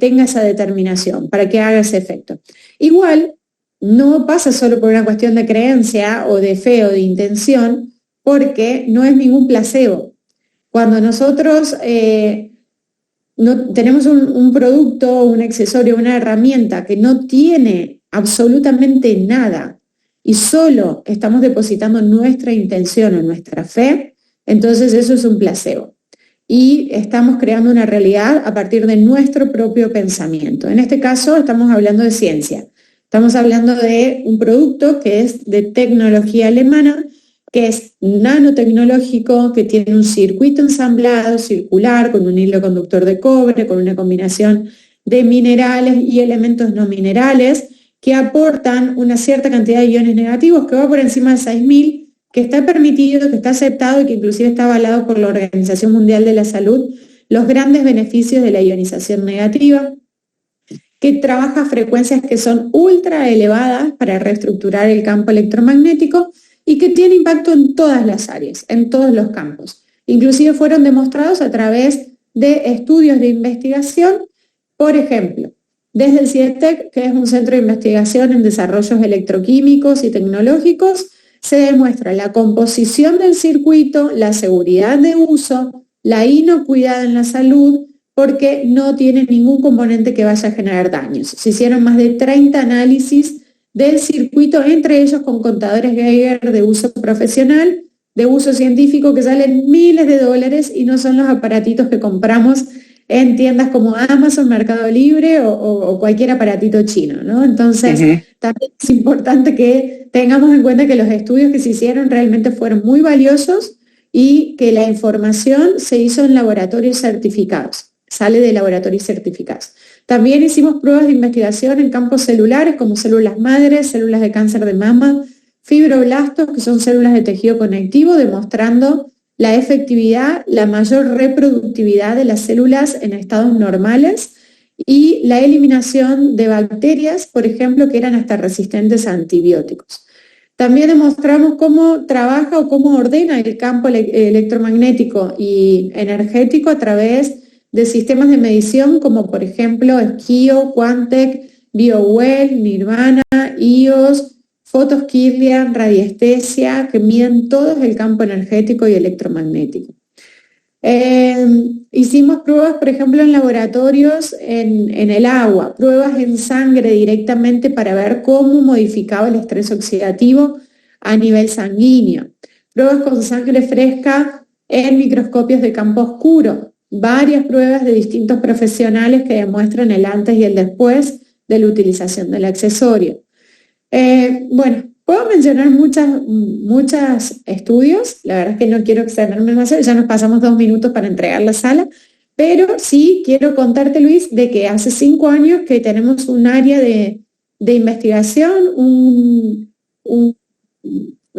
tenga esa determinación, para que haga ese efecto. Igual, no pasa solo por una cuestión de creencia o de fe o de intención, porque no es ningún placebo. Cuando nosotros no, tenemos un producto, un accesorio, una herramienta que no tiene absolutamente nada, y solo estamos depositando nuestra intención o nuestra fe, entonces eso es un placebo. Y estamos creando una realidad a partir de nuestro propio pensamiento. En este caso estamos hablando de ciencia. Estamos hablando de un producto que es de tecnología alemana, que es nanotecnológico, que tiene un circuito ensamblado circular con un hilo conductor de cobre, con una combinación de minerales y elementos no minerales, que aportan una cierta cantidad de iones negativos que va por encima de 6000, que está permitido, que está aceptado y que inclusive está avalado por la Organización Mundial de la Salud, los grandes beneficios de la ionización negativa, que trabaja frecuencias que son ultra elevadas para reestructurar el campo electromagnético y que tiene impacto en todas las áreas, en todos los campos. Inclusive fueron demostrados a través de estudios de investigación, por ejemplo, desde el CIETEC, que es un centro de investigación en desarrollos electroquímicos y tecnológicos, se demuestra la composición del circuito, la seguridad de uso, la inocuidad en la salud, porque no tiene ningún componente que vaya a generar daños. Se hicieron más de 30 análisis del circuito, entre ellos con contadores Geiger de uso profesional, de uso científico, que salen miles de dólares y no son los aparatitos que compramos en tiendas como Amazon, Mercado Libre o cualquier aparatito chino, ¿no? Entonces, también es importante que tengamos en cuenta que los estudios que se hicieron realmente fueron muy valiosos y que la información se hizo en laboratorios certificados, sale de laboratorios certificados. También hicimos pruebas de investigación en campos celulares como células madres, células de cáncer de mama, fibroblastos, que son células de tejido conectivo, demostrando la efectividad, la mayor reproductividad de las células en estados normales y la eliminación de bacterias, por ejemplo, que eran hasta resistentes a antibióticos. También demostramos cómo trabaja o cómo ordena el campo electromagnético y energético a través de sistemas de medición como por ejemplo Esquio, Quantec, BioWell, Nirvana, IOS, Fotos Kirlian, radiestesia, que miden todo el campo energético y electromagnético. Hicimos pruebas, por ejemplo, en laboratorios en el agua, pruebas en sangre directamente para ver cómo modificaba el estrés oxidativo a nivel sanguíneo, pruebas con sangre fresca en microscopios de campo oscuro, varias pruebas de distintos profesionales que demuestran el antes y el después de la utilización del accesorio. Bueno, puedo mencionar muchos estudios, la verdad es que no quiero extenderme más, ya nos pasamos 2 minutos para entregar la sala, pero sí quiero contarte, Luis, de que hace 5 años que tenemos un área de investigación,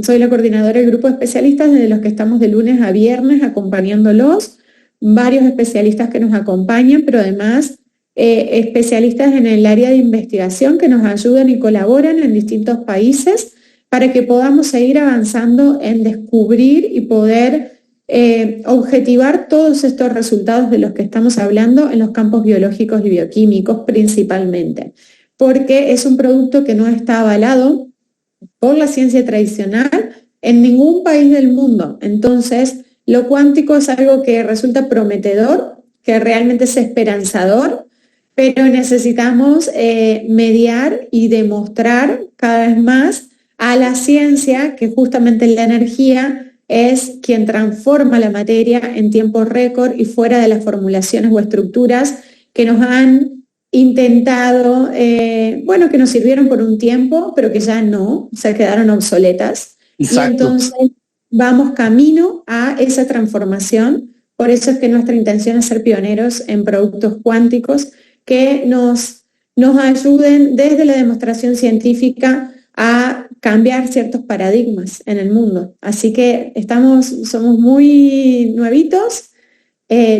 soy la coordinadora del grupo de especialistas desde los que estamos de lunes a viernes acompañándolos, varios especialistas que nos acompañan, pero además especialistas en el área de investigación que nos ayudan y colaboran en distintos países para que podamos seguir avanzando en descubrir y poder objetivar todos estos resultados de los que estamos hablando en los campos biológicos y bioquímicos principalmente, porque es un producto que no está avalado por la ciencia tradicional en ningún país del mundo. Entonces, lo cuántico es algo que resulta prometedor, que realmente es esperanzador, pero necesitamos mediar y demostrar cada vez más a la ciencia que justamente la energía es quien transforma la materia en tiempo récord y fuera de las formulaciones o estructuras que nos han intentado, que nos sirvieron por un tiempo, pero que ya no, se quedaron obsoletas. Exacto. Y entonces vamos camino a esa transformación. Por eso es que nuestra intención es ser pioneros en productos cuánticos que nos ayuden desde la demostración científica a cambiar ciertos paradigmas en el mundo. Así que somos muy nuevitos,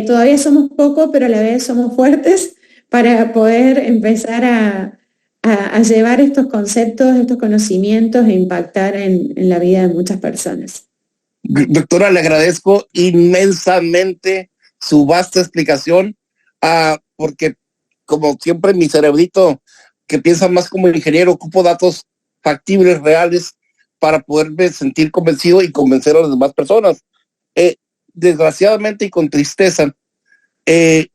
todavía somos poco, pero a la vez somos fuertes para poder empezar a llevar estos conceptos, estos conocimientos e impactar en la vida de muchas personas. Doctora, le agradezco inmensamente su vasta explicación, porque como siempre mi cerebrito que piensa más como ingeniero, ocupo datos factibles, reales, para poderme sentir convencido y convencer a las demás personas. Desgraciadamente y con tristeza, he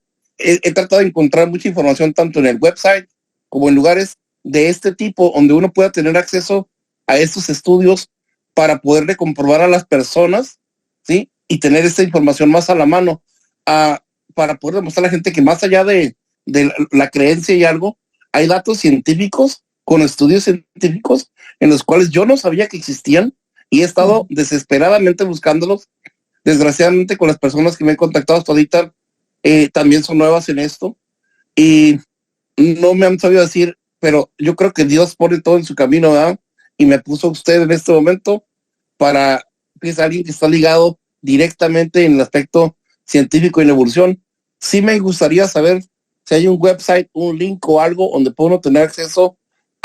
tratado de encontrar mucha información tanto en el website como en lugares de este tipo donde uno pueda tener acceso a estos estudios para poderle comprobar a las personas, ¿sí? Y tener esta información más a la mano, para poder demostrar a la gente que más allá de la creencia y algo, hay datos científicos con estudios científicos en los cuales yo no sabía que existían y he estado desesperadamente buscándolos. Desgraciadamente con las personas que me han contactado hasta ahorita también son nuevas en esto y no me han sabido decir, pero yo creo que Dios pone todo en su camino, ¿verdad? Y me puso usted en este momento para que es alguien que está ligado directamente en el aspecto científico y en la evolución. Sí me gustaría saber si hay un website, un link o algo donde puedo tener acceso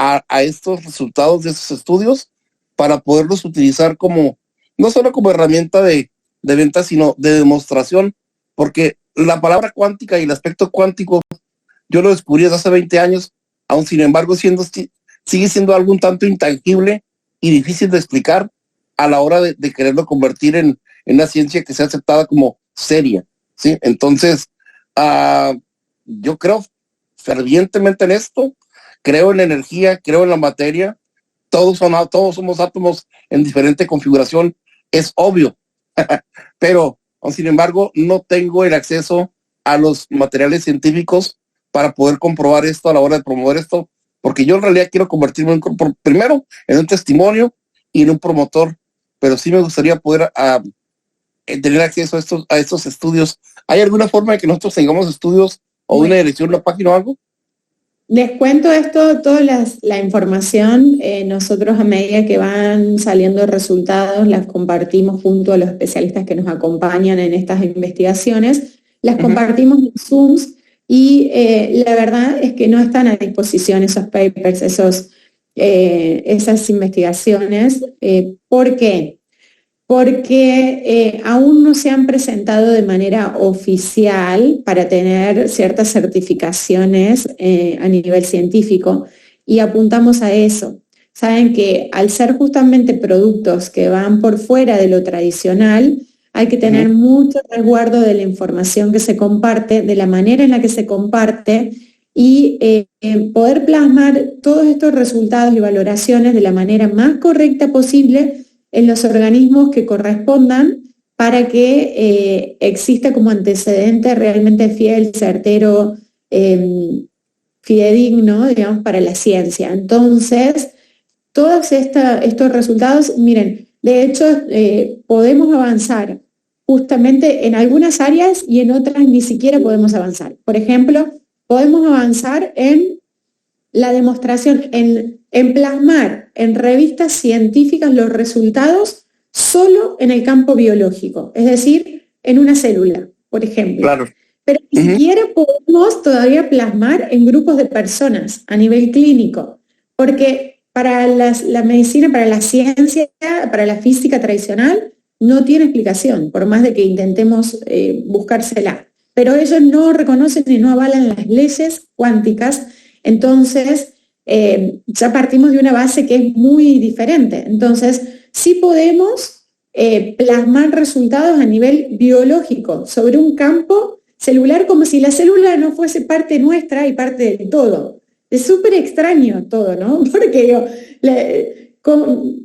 a estos resultados de estos estudios para poderlos utilizar como, no solo como herramienta de venta, sino de demostración, porque la palabra cuántica y el aspecto cuántico yo lo descubrí desde hace 20 años, aún sin embargo sigue siendo algo un tanto intangible y difícil de explicar a la hora de quererlo convertir en una ciencia que sea aceptada como seria, ¿sí? Entonces, yo creo fervientemente en esto, creo en la energía, creo en la materia, todos somos átomos en diferente configuración, es obvio, pero sin embargo no tengo el acceso a los materiales científicos para poder comprobar esto a la hora de promover esto, porque yo en realidad quiero convertirme primero en un testimonio y en un promotor, pero sí me gustaría poder tener acceso a estos estudios. ¿Hay alguna forma de que nosotros tengamos estudios o una dirección, una página o algo? les cuento esto, toda la información, nosotros a medida que van saliendo resultados, las compartimos junto a los especialistas que nos acompañan en estas investigaciones, las compartimos en Zooms y la verdad es que no están a disposición esos papers, esas investigaciones. ¿Por qué? Porque aún no se han presentado de manera oficial para tener ciertas certificaciones a nivel científico y apuntamos a eso. Saben que al ser justamente productos que van por fuera de lo tradicional, hay que tener mucho resguardo de la información que se comparte, de la manera en la que se comparte y poder plasmar todos estos resultados y valoraciones de la manera más correcta posible en los organismos que correspondan para que exista como antecedente realmente fiel, certero, fidedigno, digamos, para la ciencia. Entonces, todos estos resultados, miren, de hecho, podemos avanzar justamente en algunas áreas y en otras ni siquiera podemos avanzar. Por ejemplo, podemos avanzar en la demostración, en plasmar en revistas científicas los resultados solo en el campo biológico, es decir, en una célula, por ejemplo. Claro. Pero ni siquiera podemos todavía plasmar en grupos de personas a nivel clínico, porque para la medicina, para la ciencia, para la física tradicional, no tiene explicación, por más de que intentemos buscársela. Pero ellos no reconocen y no avalan las leyes cuánticas. Entonces, ya partimos de una base que es muy diferente. Entonces, sí podemos plasmar resultados a nivel biológico sobre un campo celular como si la célula no fuese parte nuestra y parte del todo. Es súper extraño todo, ¿no? Porque digo,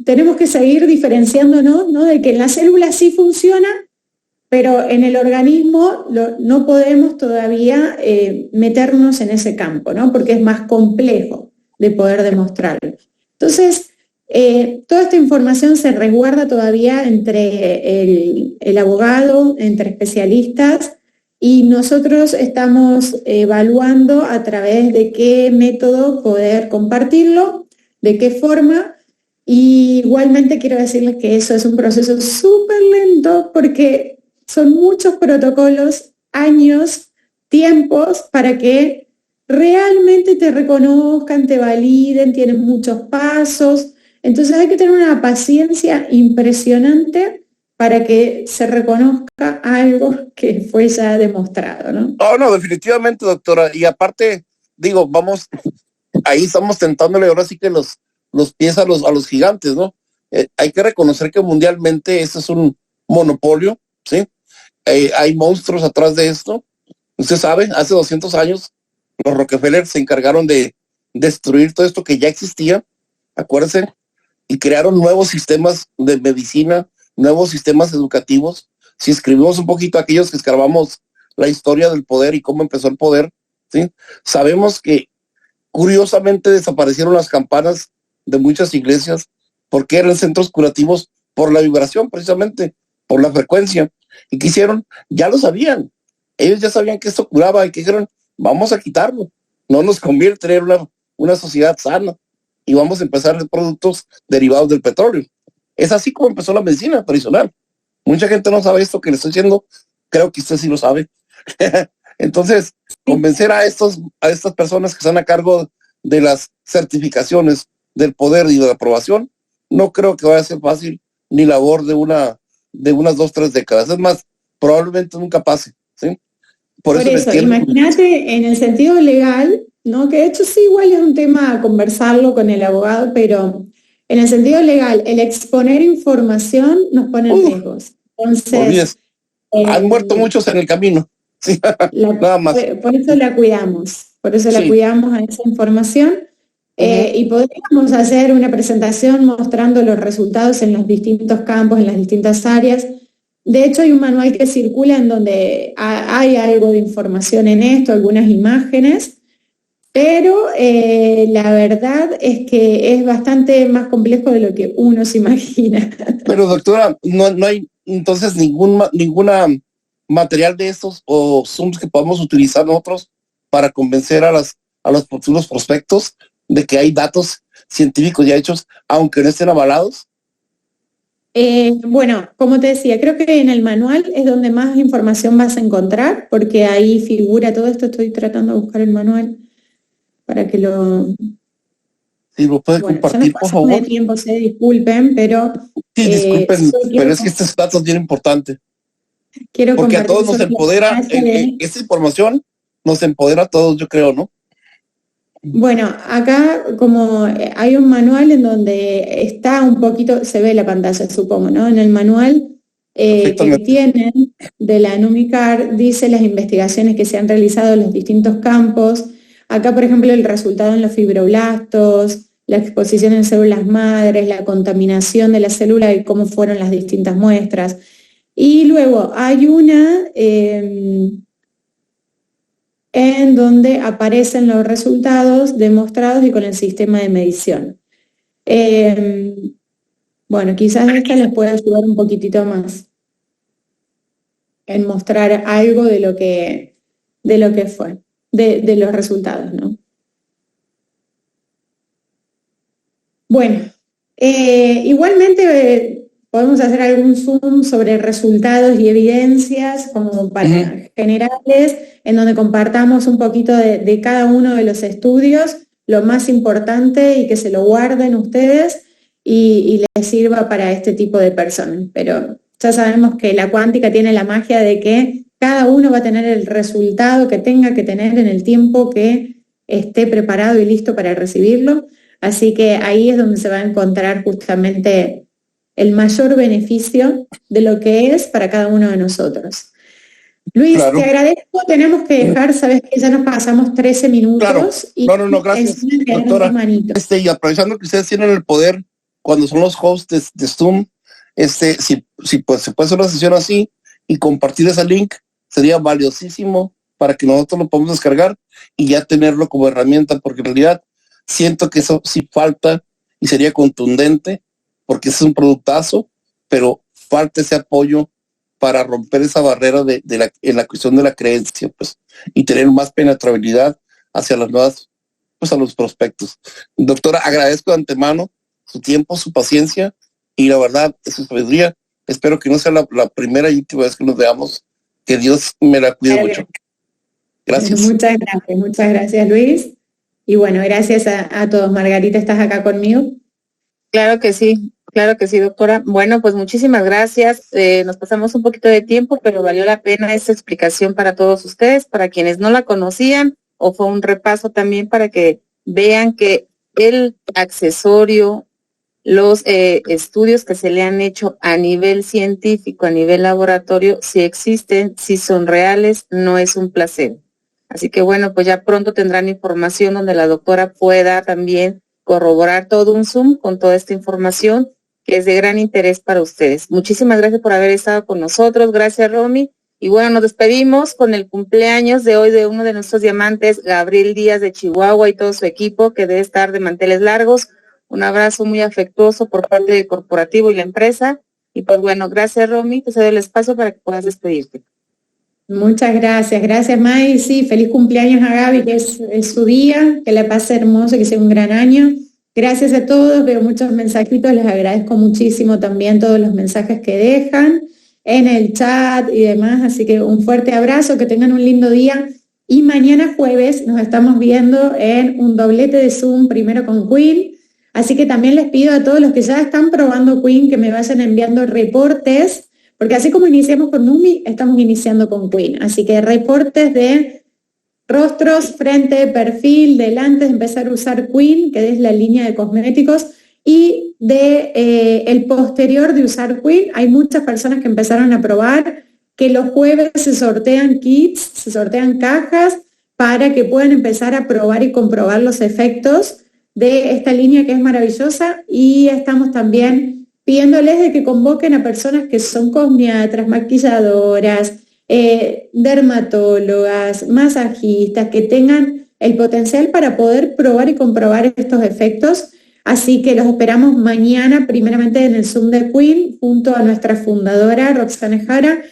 tenemos que seguir diferenciándonos, ¿no? De que en la célula sí funciona, pero en el organismo no podemos todavía meternos en ese campo, ¿no? Porque es más complejo de poder demostrarlo. Entonces, toda esta información se resguarda todavía entre el abogado, entre especialistas, y nosotros estamos evaluando a través de qué método poder compartirlo, de qué forma. Y igualmente quiero decirles que eso es un proceso súper lento porque son muchos protocolos, años, tiempos para que realmente te reconozcan, te validen, tienen muchos pasos. Entonces hay que tener una paciencia impresionante para que se reconozca algo que fue ya demostrado, ¿no? Oh, no, definitivamente, doctora. Y aparte, digo, vamos, ahí estamos tentándole ahora sí que los pies a los gigantes, ¿no? Hay que reconocer que mundialmente esto es un monopolio, ¿sí? Hay monstruos atrás de esto. Usted sabe, hace 200 años los Rockefeller se encargaron de destruir todo esto que ya existía, acuérdense, y crearon nuevos sistemas de medicina, nuevos sistemas educativos. Si escribimos un poquito aquellos que escarbamos la historia del poder y cómo empezó el poder, ¿sí? Sabemos que curiosamente desaparecieron las campanas de muchas iglesias porque eran centros curativos por la vibración, precisamente, por la frecuencia. ¿Y qué hicieron? Ya lo sabían. Ellos ya sabían que esto curaba y que dijeron, vamos a quitarlo. No nos conviene tener una sociedad sana y vamos a empezar de productos derivados del petróleo. Es así como empezó la medicina tradicional. Mucha gente no sabe esto que le estoy diciendo. Creo que usted sí lo sabe. Entonces, convencer a estas personas que están a cargo de las certificaciones del poder y de la aprobación, no creo que vaya a ser fácil ni labor de unas 2-3 décadas. Es más, probablemente nunca pase, ¿sí? Por eso imagínate en el sentido legal, ¿no? Que de hecho sí igual es un tema a conversarlo con el abogado, pero en el sentido legal, el exponer información nos pone en riesgos. Entonces, han muerto muchos en el camino. Sí, nada más. Por eso la cuidamos, la cuidamos a esa información. Y podríamos hacer una presentación mostrando los resultados en los distintos campos, en las distintas áreas. De hecho, hay un manual que circula en donde hay algo de información en esto, algunas imágenes, pero la verdad es que es bastante más complejo de lo que uno se imagina. Pero doctora, no hay entonces ninguna material de estos o Zooms que podamos utilizar nosotros para convencer a a los futuros prospectos de que hay datos científicos ya hechos, aunque no estén avalados? Bueno, como te decía, creo que en el manual es donde más información vas a encontrar, porque ahí figura todo esto. Estoy tratando de buscar el manual para que lo... Si lo puede compartir, por favor. De tiempo, se disculpen, pero... Sí, disculpen, pero es que este dato es bien importante. Quiero porque a todos nos empodera, esta información nos empodera a todos, yo creo, ¿no? Bueno, acá como hay un manual en donde está un poquito, se ve la pantalla, supongo, ¿no? En el manual que tienen de la NUMICAR dice las investigaciones que se han realizado en los distintos campos. Acá, por ejemplo, el resultado en los fibroblastos, la exposición en células madres, la contaminación de la célula y cómo fueron las distintas muestras. Y luego hay una en donde aparecen los resultados demostrados y con el sistema de medición. Bueno, quizás esta les pueda ayudar un poquitito más en mostrar algo de lo que fue, de los resultados, ¿no? Bueno, igualmente podemos hacer algún zoom sobre resultados y evidencias como para generales, en donde compartamos un poquito de cada uno de los estudios, lo más importante, y que se lo guarden ustedes y les sirva para este tipo de personas. Pero ya sabemos que la cuántica tiene la magia de que cada uno va a tener el resultado que tenga que tener en el tiempo que esté preparado y listo para recibirlo. Así que ahí es donde se va a encontrar justamente el mayor beneficio de lo que es para cada uno de nosotros. Luis, claro, te agradezco, tenemos que dejar, sabes que ya nos pasamos 13 minutos. Claro. Y no, gracias, doctora. Y aprovechando que ustedes tienen el poder cuando son los hosts de Zoom, si pues se puede hacer una sesión así y compartir ese link, sería valiosísimo para que nosotros lo podamos descargar y ya tenerlo como herramienta, porque en realidad siento que eso sí falta y sería contundente, porque es un productazo, pero falta ese apoyo para romper esa barrera en la cuestión de la creencia, pues, y tener más penetrabilidad hacia las nuevas, pues, a los prospectos. Doctora, agradezco de antemano su tiempo, su paciencia y la verdad, su sabiduría. Espero que no sea la primera y última vez que nos veamos. Que Dios me la cuide mucho. Gracias. Muchas gracias, Luis. Y bueno, gracias a todos. Margarita, ¿estás acá conmigo? Claro que sí, doctora. Bueno, pues muchísimas gracias. Nos pasamos un poquito de tiempo, pero valió la pena esta explicación para todos ustedes, para quienes no la conocían, o fue un repaso también para que vean que el accesorio, los estudios que se le han hecho a nivel científico, a nivel laboratorio, sí existen, sí son reales, no es un placebo. Así que bueno, pues ya pronto tendrán información donde la doctora pueda también corroborar todo un Zoom con toda esta información que es de gran interés para ustedes. Muchísimas gracias por haber estado con nosotros. Gracias, Romy. Y bueno, nos despedimos con el cumpleaños de hoy de uno de nuestros diamantes, Gabriel Díaz de Chihuahua, y todo su equipo, que debe estar de manteles largos. Un abrazo muy afectuoso por parte del corporativo y la empresa. Y pues bueno, gracias, Romy. Te cedo el espacio para que puedas despedirte. Muchas gracias May. Sí, feliz cumpleaños a Gaby, que es su día, que la pase hermoso, que sea un gran año. Gracias a todos, veo muchos mensajitos, les agradezco muchísimo también todos los mensajes que dejan en el chat y demás, así que un fuerte abrazo, que tengan un lindo día, y mañana jueves nos estamos viendo en un doblete de Zoom, primero con Queen, así que también les pido a todos los que ya están probando Queen que me vayan enviando reportes, porque así como iniciamos con Numi, estamos iniciando con Queen. Así que reportes de rostros, frente, perfil, delante de empezar a usar Queen, que es la línea de cosméticos, y de el posterior de usar Queen. Hay muchas personas que empezaron a probar, que los jueves se sortean kits, se sortean cajas, para que puedan empezar a probar y comprobar los efectos de esta línea que es maravillosa. Y estamos también pidiéndoles de que convoquen a personas que son cosmiatras, maquilladoras, dermatólogas, masajistas, que tengan el potencial para poder probar y comprobar estos efectos. Así que los esperamos mañana, primeramente en el Zoom de Queen, junto a nuestra fundadora, Roxana Jara,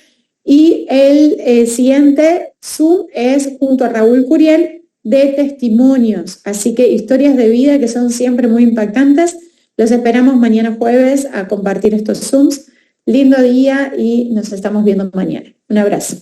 y el siguiente Zoom es junto a Raúl Curiel, de testimonios, así que historias de vida que son siempre muy impactantes. Los esperamos mañana jueves a compartir estos Zooms. Lindo día y nos estamos viendo mañana. Un abrazo.